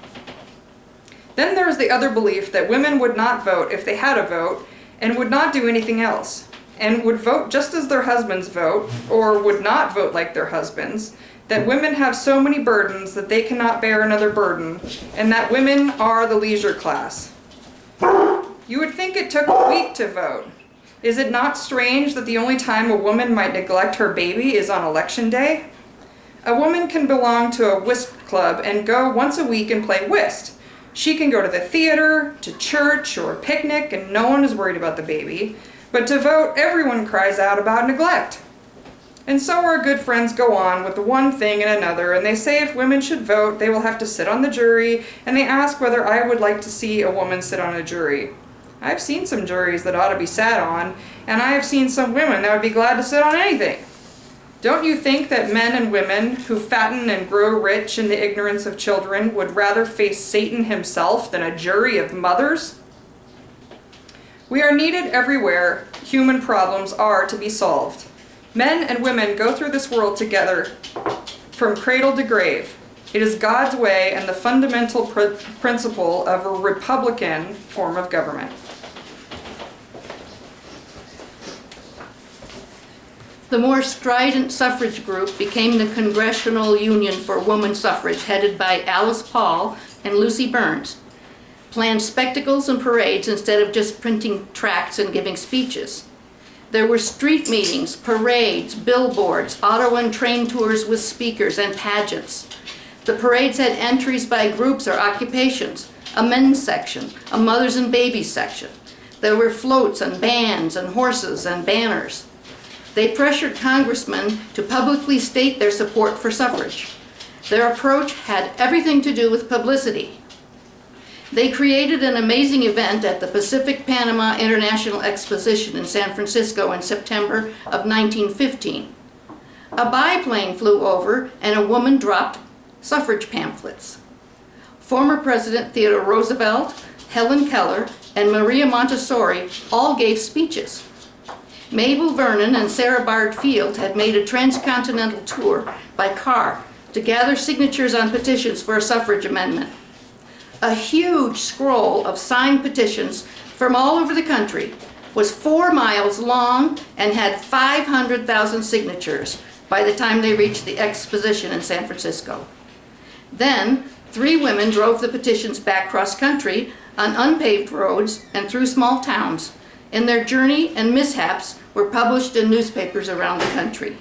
Then there is the other belief that women would not vote if they had a vote, and would not do anything else, and would vote just as their husbands vote, or would not vote like their husbands, that women have so many burdens that they cannot bear another burden, and that women are the leisure class. You would think it took a week to vote. Is it not strange that the only time a woman might neglect her baby is on election day? A woman can belong to a whist club and go once a week and play whist. She can go to the theater, to church, or a picnic, and no one is worried about the baby. But to vote, everyone cries out about neglect. And so our good friends go on with the one thing and another, and they say if women should vote, they will have to sit on the jury, and they ask whether I would like to see a woman sit on a jury. I've seen some juries that ought to be sat on, and I have seen some women that would be glad to sit on anything. Don't you think that men and women who fatten and grow rich in the ignorance of children would rather face Satan himself than a jury of mothers? We are needed everywhere human problems are to be solved. Men and women go through this world together from cradle to grave. It is God's way and the fundamental principle of a republican form of government. The more strident suffrage group became the Congressional Union for Woman Suffrage, headed by Alice Paul and Lucy Burns. Planned spectacles and parades instead of just printing tracts and giving speeches. There were street meetings, parades, billboards, auto and train tours with speakers, and pageants. The parades had entries by groups or occupations, a men's section, a mothers and babies section. There were floats and bands and horses and banners. They pressured congressmen to publicly state their support for suffrage. Their approach had everything to do with publicity. They created an amazing event at the Pacific Panama International Exposition in San Francisco in September of 1915. A biplane flew over and a woman dropped suffrage pamphlets. Former President Theodore Roosevelt, Helen Keller, and Maria Montessori all gave speeches. Mabel Vernon and Sarah Bard Field had made a transcontinental tour by car to gather signatures on petitions for a suffrage amendment. A huge scroll of signed petitions from all over the country was 4 miles long and had 500,000 signatures by the time they reached the exposition in San Francisco. Then, 3 women drove the petitions back cross-country on unpaved roads and through small towns, and their journey and mishaps were published in newspapers around the country.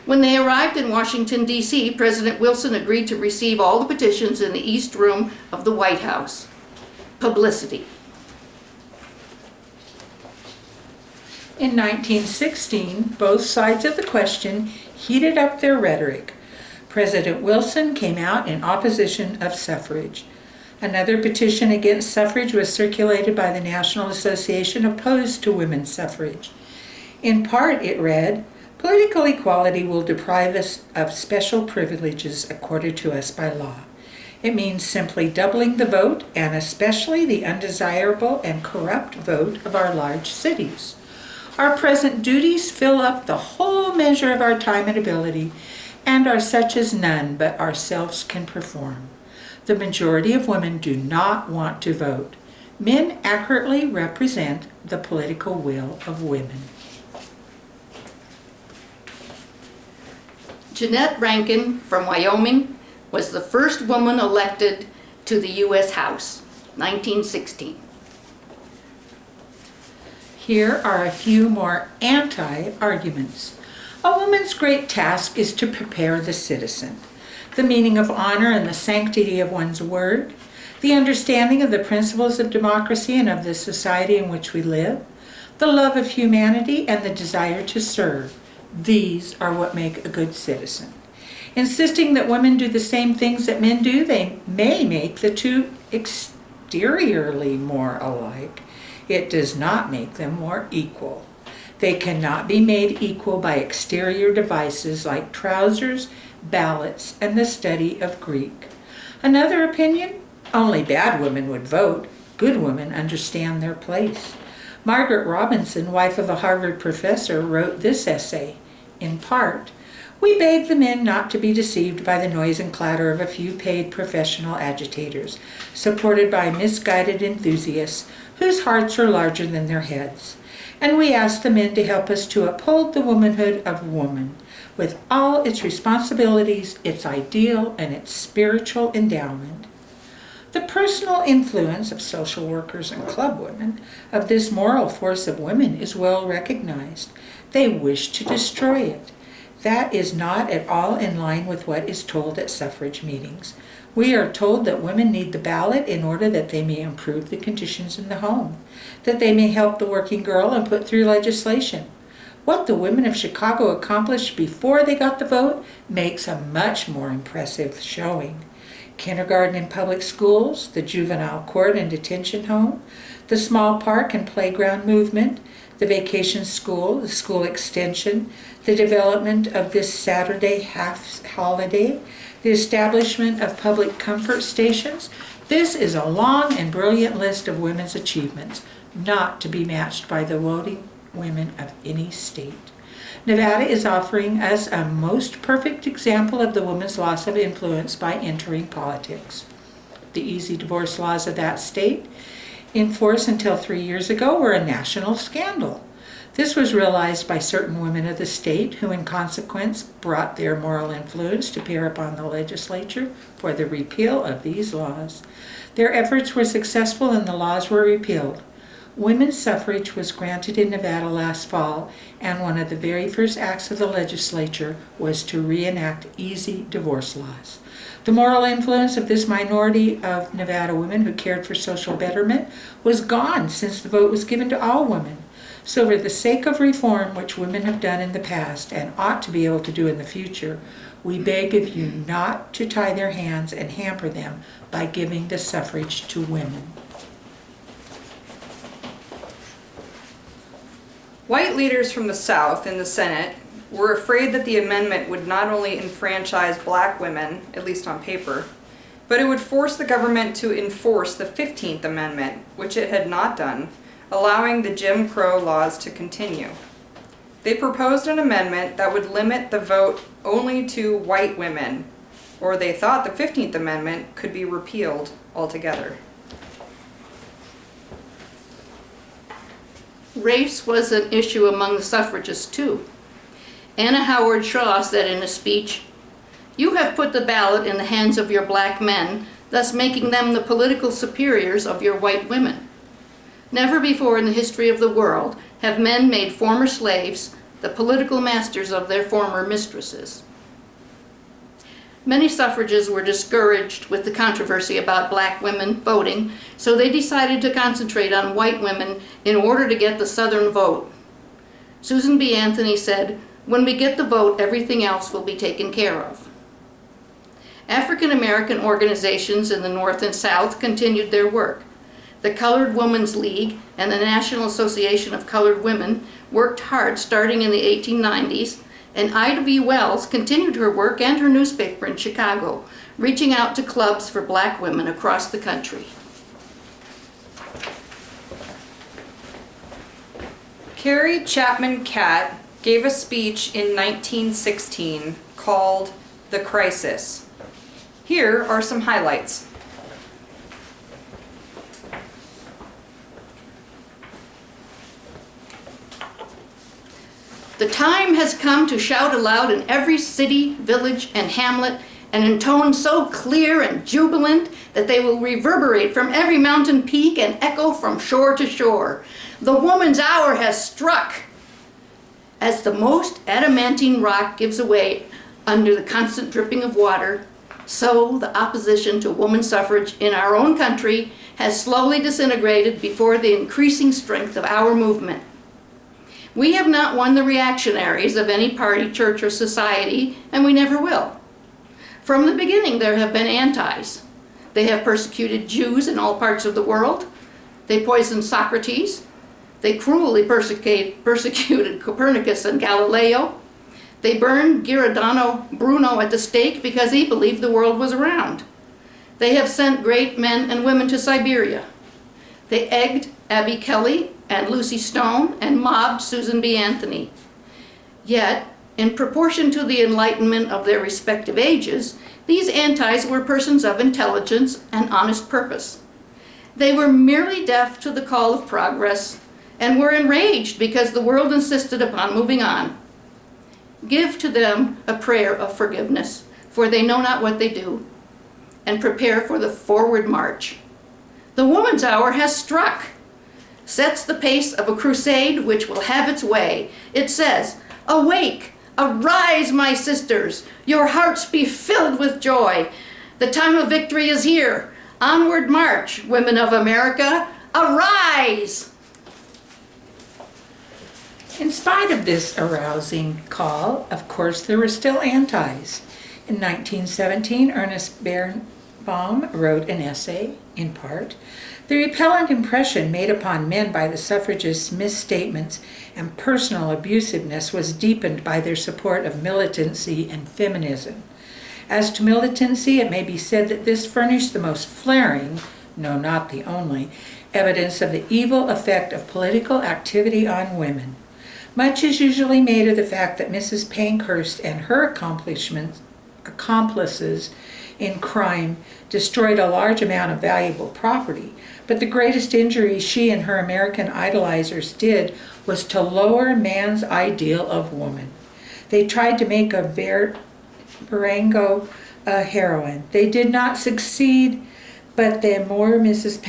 When they arrived in Washington, D.C., President Wilson agreed to receive all the petitions in the East Room of the White House. Publicity. In 1916, both sides of the question heated up their rhetoric. President Wilson came out in opposition of suffrage. Another petition against suffrage was circulated by the National Association opposed to women's suffrage. In part, it read, "Political equality will deprive us of special privileges accorded to us by law. It means simply doubling the vote, and especially the undesirable and corrupt vote of our large cities. Our present duties fill up the whole measure of our time and ability, and are such as none but ourselves can perform. The majority of women do not want to vote. Men accurately represent the political will of women." Jeanette Rankin from Wyoming was the first woman elected to the U.S. House, 1916. Here are a few more anti-arguments. A woman's great task is to prepare the citizen. The meaning of honor and the sanctity of one's word, the understanding of the principles of democracy and of the society in which we live, the love of humanity and the desire to serve. These are what make a good citizen. Insisting that women do the same things that men do, they may make the two exteriorly more alike. It does not make them more equal. They cannot be made equal by exterior devices like trousers, ballots, and the study of Greek. Another opinion? Only bad women would vote. Good women understand their place. Margaret Robinson, wife of a Harvard professor, wrote this essay. In part, "We beg the men not to be deceived by the noise and clatter of a few paid professional agitators, supported by misguided enthusiasts whose hearts are larger than their heads. And we ask the men to help us to uphold the womanhood of woman, with all its responsibilities, its ideal, and its spiritual endowment." The personal influence of social workers and club women of this moral force of women is well recognized. They wish to destroy it. That is not at all in line with what is told at suffrage meetings. We are told that women need the ballot in order that they may improve the conditions in the home, that they may help the working girl and put through legislation. What the women of Chicago accomplished before they got the vote makes a much more impressive showing. Kindergarten and public schools, the juvenile court and detention home, the small park and playground movement, the vacation school, the school extension, the development of this Saturday half holiday, the establishment of public comfort stations. This is a long and brilliant list of women's achievements, not to be matched by the voting women of any state. Nevada is offering us a most perfect example of the woman's loss of influence by entering politics. The easy divorce laws of that state, in force until 3 years ago, were a national scandal. This was realized by certain women of the state who, in consequence, brought their moral influence to bear upon the legislature for the repeal of these laws. Their efforts were successful and the laws were repealed. Women's suffrage was granted in Nevada last fall, and one of the very first acts of the legislature was to reenact easy divorce laws. The moral influence of this minority of Nevada women who cared for social betterment was gone since the vote was given to all women. So for the sake of reform, which women have done in the past and ought to be able to do in the future, we beg of you not to tie their hands and hamper them by giving the suffrage to women. White leaders from the South in the Senate were afraid that the amendment would not only enfranchise black women, at least on paper, but it would force the government to enforce the 15th Amendment, which it had not done, allowing the Jim Crow laws to continue. They proposed an amendment that would limit the vote only to white women, or they thought the 15th Amendment could be repealed altogether. Race was an issue among the suffragists too. Anna Howard Shaw said in a speech, "You have put the ballot in the hands of your black men, thus making them the political superiors of your white women. Never before in the history of the world have men made former slaves the political masters of their former mistresses." Many suffragists were discouraged with the controversy about black women voting, so they decided to concentrate on white women in order to get the Southern vote. Susan B. Anthony said, "When we get the vote, everything else will be taken care of." African American organizations in the North and South continued their work. The Colored Women's League and the National Association of Colored Women worked hard starting in the 1890s, and Ida B. Wells continued her work and her newspaper in Chicago, reaching out to clubs for black women across the country. Carrie Chapman Catt gave a speech in 1916 called "The Crisis." Here are some highlights. The time has come to shout aloud in every city, village, and hamlet, and in tones so clear and jubilant that they will reverberate from every mountain peak and echo from shore to shore. The woman's hour has struck. As the most adamantine rock gives away under the constant dripping of water, so the opposition to woman suffrage in our own country has slowly disintegrated before the increasing strength of our movement. We have not won the reactionaries of any party, church, or society, and we never will. From the beginning, there have been antis. They have persecuted Jews in all parts of the world. They poisoned Socrates. They cruelly persecuted Copernicus and Galileo. They burned Giordano Bruno at the stake because he believed the world was round. They have sent great men and women to Siberia. They egged Abby Kelly and Lucy Stone and mobbed Susan B. Anthony. Yet, in proportion to the enlightenment of their respective ages, these antis were persons of intelligence and honest purpose. They were merely deaf to the call of progress and were enraged because the world insisted upon moving on. Give to them a prayer of forgiveness, for they know not what they do, and prepare for the forward march. The woman's hour has struck. Sets the pace of a crusade which will have its way. It says, "Awake, arise, my sisters, your hearts be filled with joy. The time of victory is here. Onward march, women of America, arise!" In spite of this arousing call, of course, there were still antis. In 1917, Ernest Birnbaum wrote an essay, in part. The repellent impression made upon men by the suffragists' misstatements and personal abusiveness was deepened by their support of militancy and feminism. As to militancy, it may be said that this furnished the most flaring, no, not the only, evidence of the evil effect of political activity on women. Much is usually made of the fact that Mrs. Pankhurst and her accomplices in crime destroyed a large amount of valuable property, but the greatest injury she and her American idolizers did was to lower man's ideal of woman. They tried to make a Barango a heroine. They did not succeed, But the more Mrs.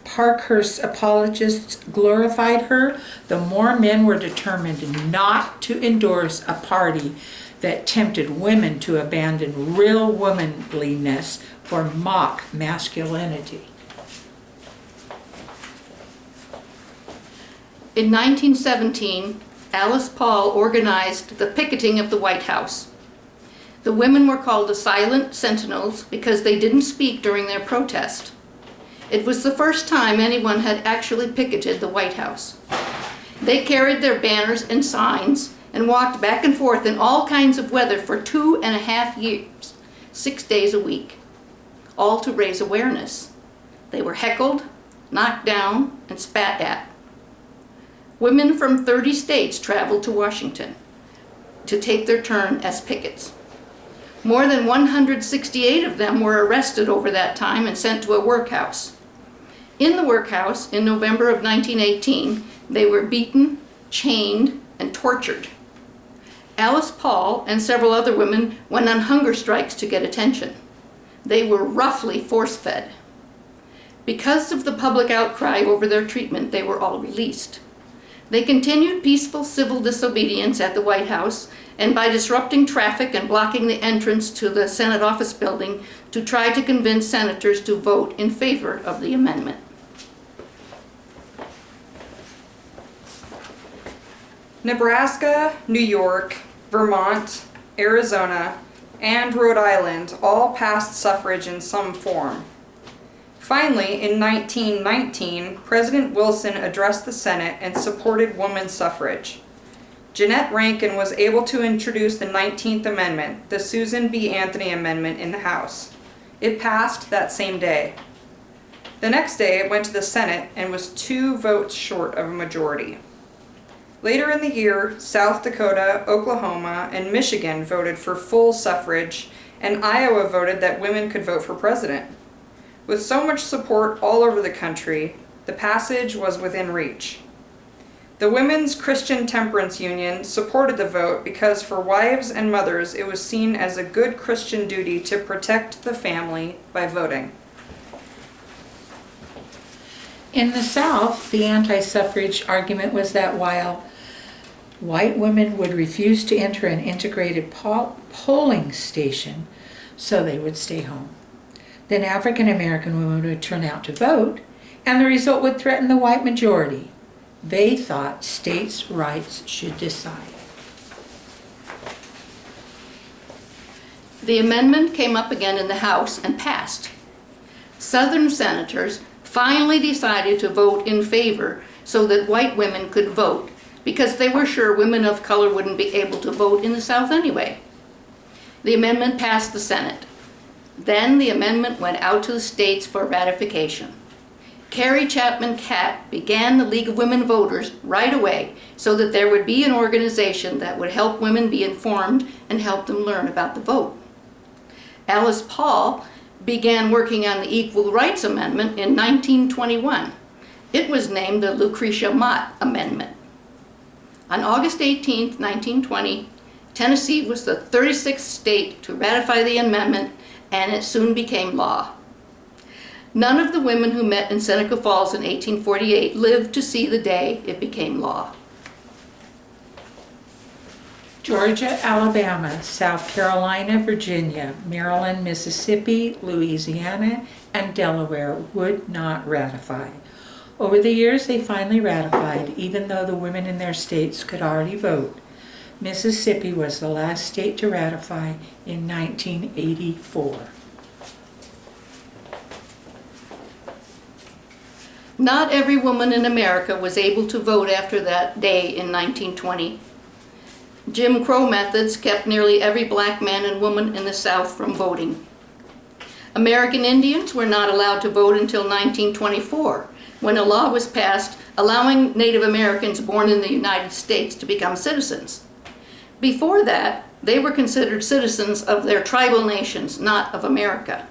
Parkhurst's apologists glorified her, the more men were determined not to endorse a party that tempted women to abandon real womanliness for mock masculinity. In 1917, Alice Paul organized the picketing of the White House. The women were called the Silent Sentinels because they didn't speak during their protest. It was the first time anyone had actually picketed the White House. They carried their banners and signs and walked back and forth in all kinds of weather for 2.5 years, 6 days a week, all to raise awareness. They were heckled, knocked down, and spat at. Women from 30 states traveled to Washington to take their turn as pickets. More than 168 of them were arrested over that time and sent to a workhouse. In the workhouse, in November of 1918, they were beaten, chained, and tortured. Alice Paul and several other women went on hunger strikes to get attention. They were roughly force-fed. Because of the public outcry over their treatment, they were all released. They continued peaceful civil disobedience at the White House and by disrupting traffic and blocking the entrance to the Senate office building to try to convince senators to vote in favor of the amendment. Nebraska, New York, Vermont, Arizona, and Rhode Island all passed suffrage in some form. Finally, in 1919, President Wilson addressed the Senate and supported women's suffrage. Jeanette Rankin was able to introduce the 19th Amendment, the Susan B. Anthony Amendment, in the House. It passed that same day. The next day, it went to the Senate and was 2 votes short of a majority. Later in the year, South Dakota, Oklahoma, and Michigan voted for full suffrage, and Iowa voted that women could vote for president. With so much support all over the country, the passage was within reach. The Women's Christian Temperance Union supported the vote because for wives and mothers it was seen as a good Christian duty to protect the family by voting. In the South, the anti-suffrage argument was that while white women would refuse to enter an integrated polling station, so they would stay home, then African American women would turn out to vote, and the result would threaten the white majority. They thought states' rights should decide. The amendment came up again in the House and passed. Southern senators finally decided to vote in favor so that white women could vote because they were sure women of color wouldn't be able to vote in the South anyway. The amendment passed the Senate. Then the amendment went out to the states for ratification. Carrie Chapman Catt began the League of Women Voters right away so that there would be an organization that would help women be informed and help them learn about the vote. Alice Paul began working on the Equal Rights Amendment in 1921. It was named the Lucretia Mott Amendment. On August 18, 1920, Tennessee was the 36th state to ratify the amendment, and it soon became law. None of the women who met in Seneca Falls in 1848 lived to see the day it became law. Georgia, Alabama, South Carolina, Virginia, Maryland, Mississippi, Louisiana, and Delaware would not ratify. Over the years, they finally ratified, even though the women in their states could already vote. Mississippi was the last state to ratify in 1984. Not every woman in America was able to vote after that day in 1920. Jim Crow methods kept nearly every black man and woman in the South from voting. American Indians were not allowed to vote until 1924, when a law was passed allowing Native Americans born in the United States to become citizens. Before that, they were considered citizens of their tribal nations, not of America.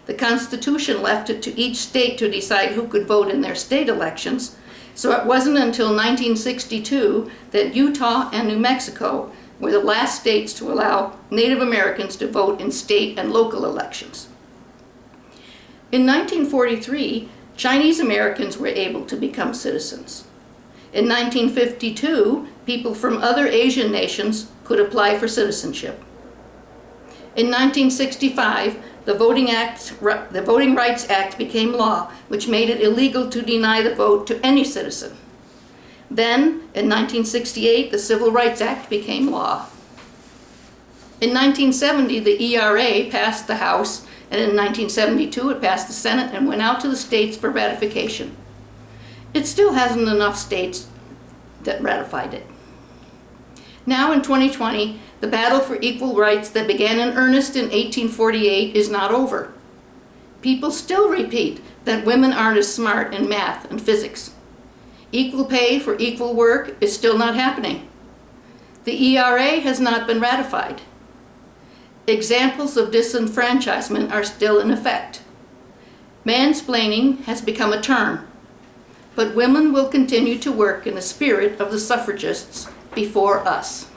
The Constitution left it to each state to decide who could vote in their state elections, so it wasn't until 1962 that Utah and New Mexico were the last states to allow Native Americans to vote in state and local elections. In 1943, Chinese Americans were able to become citizens. In 1952, people from other Asian nations could apply for citizenship. In 1965, the Voting Rights Act became law, which made it illegal to deny the vote to any citizen. Then, in 1968, the Civil Rights Act became law. In 1970, the ERA passed the House, and in 1972 it passed the Senate and went out to the states for ratification. It still hasn't enough states that ratified it. Now in 2020, the battle for equal rights that began in earnest in 1848 is not over. People still repeat that women aren't as smart in math and physics. Equal pay for equal work is still not happening. The ERA has not been ratified. Examples of disenfranchisement are still in effect. Mansplaining has become a term, but women will continue to work in the spirit of the suffragists before us.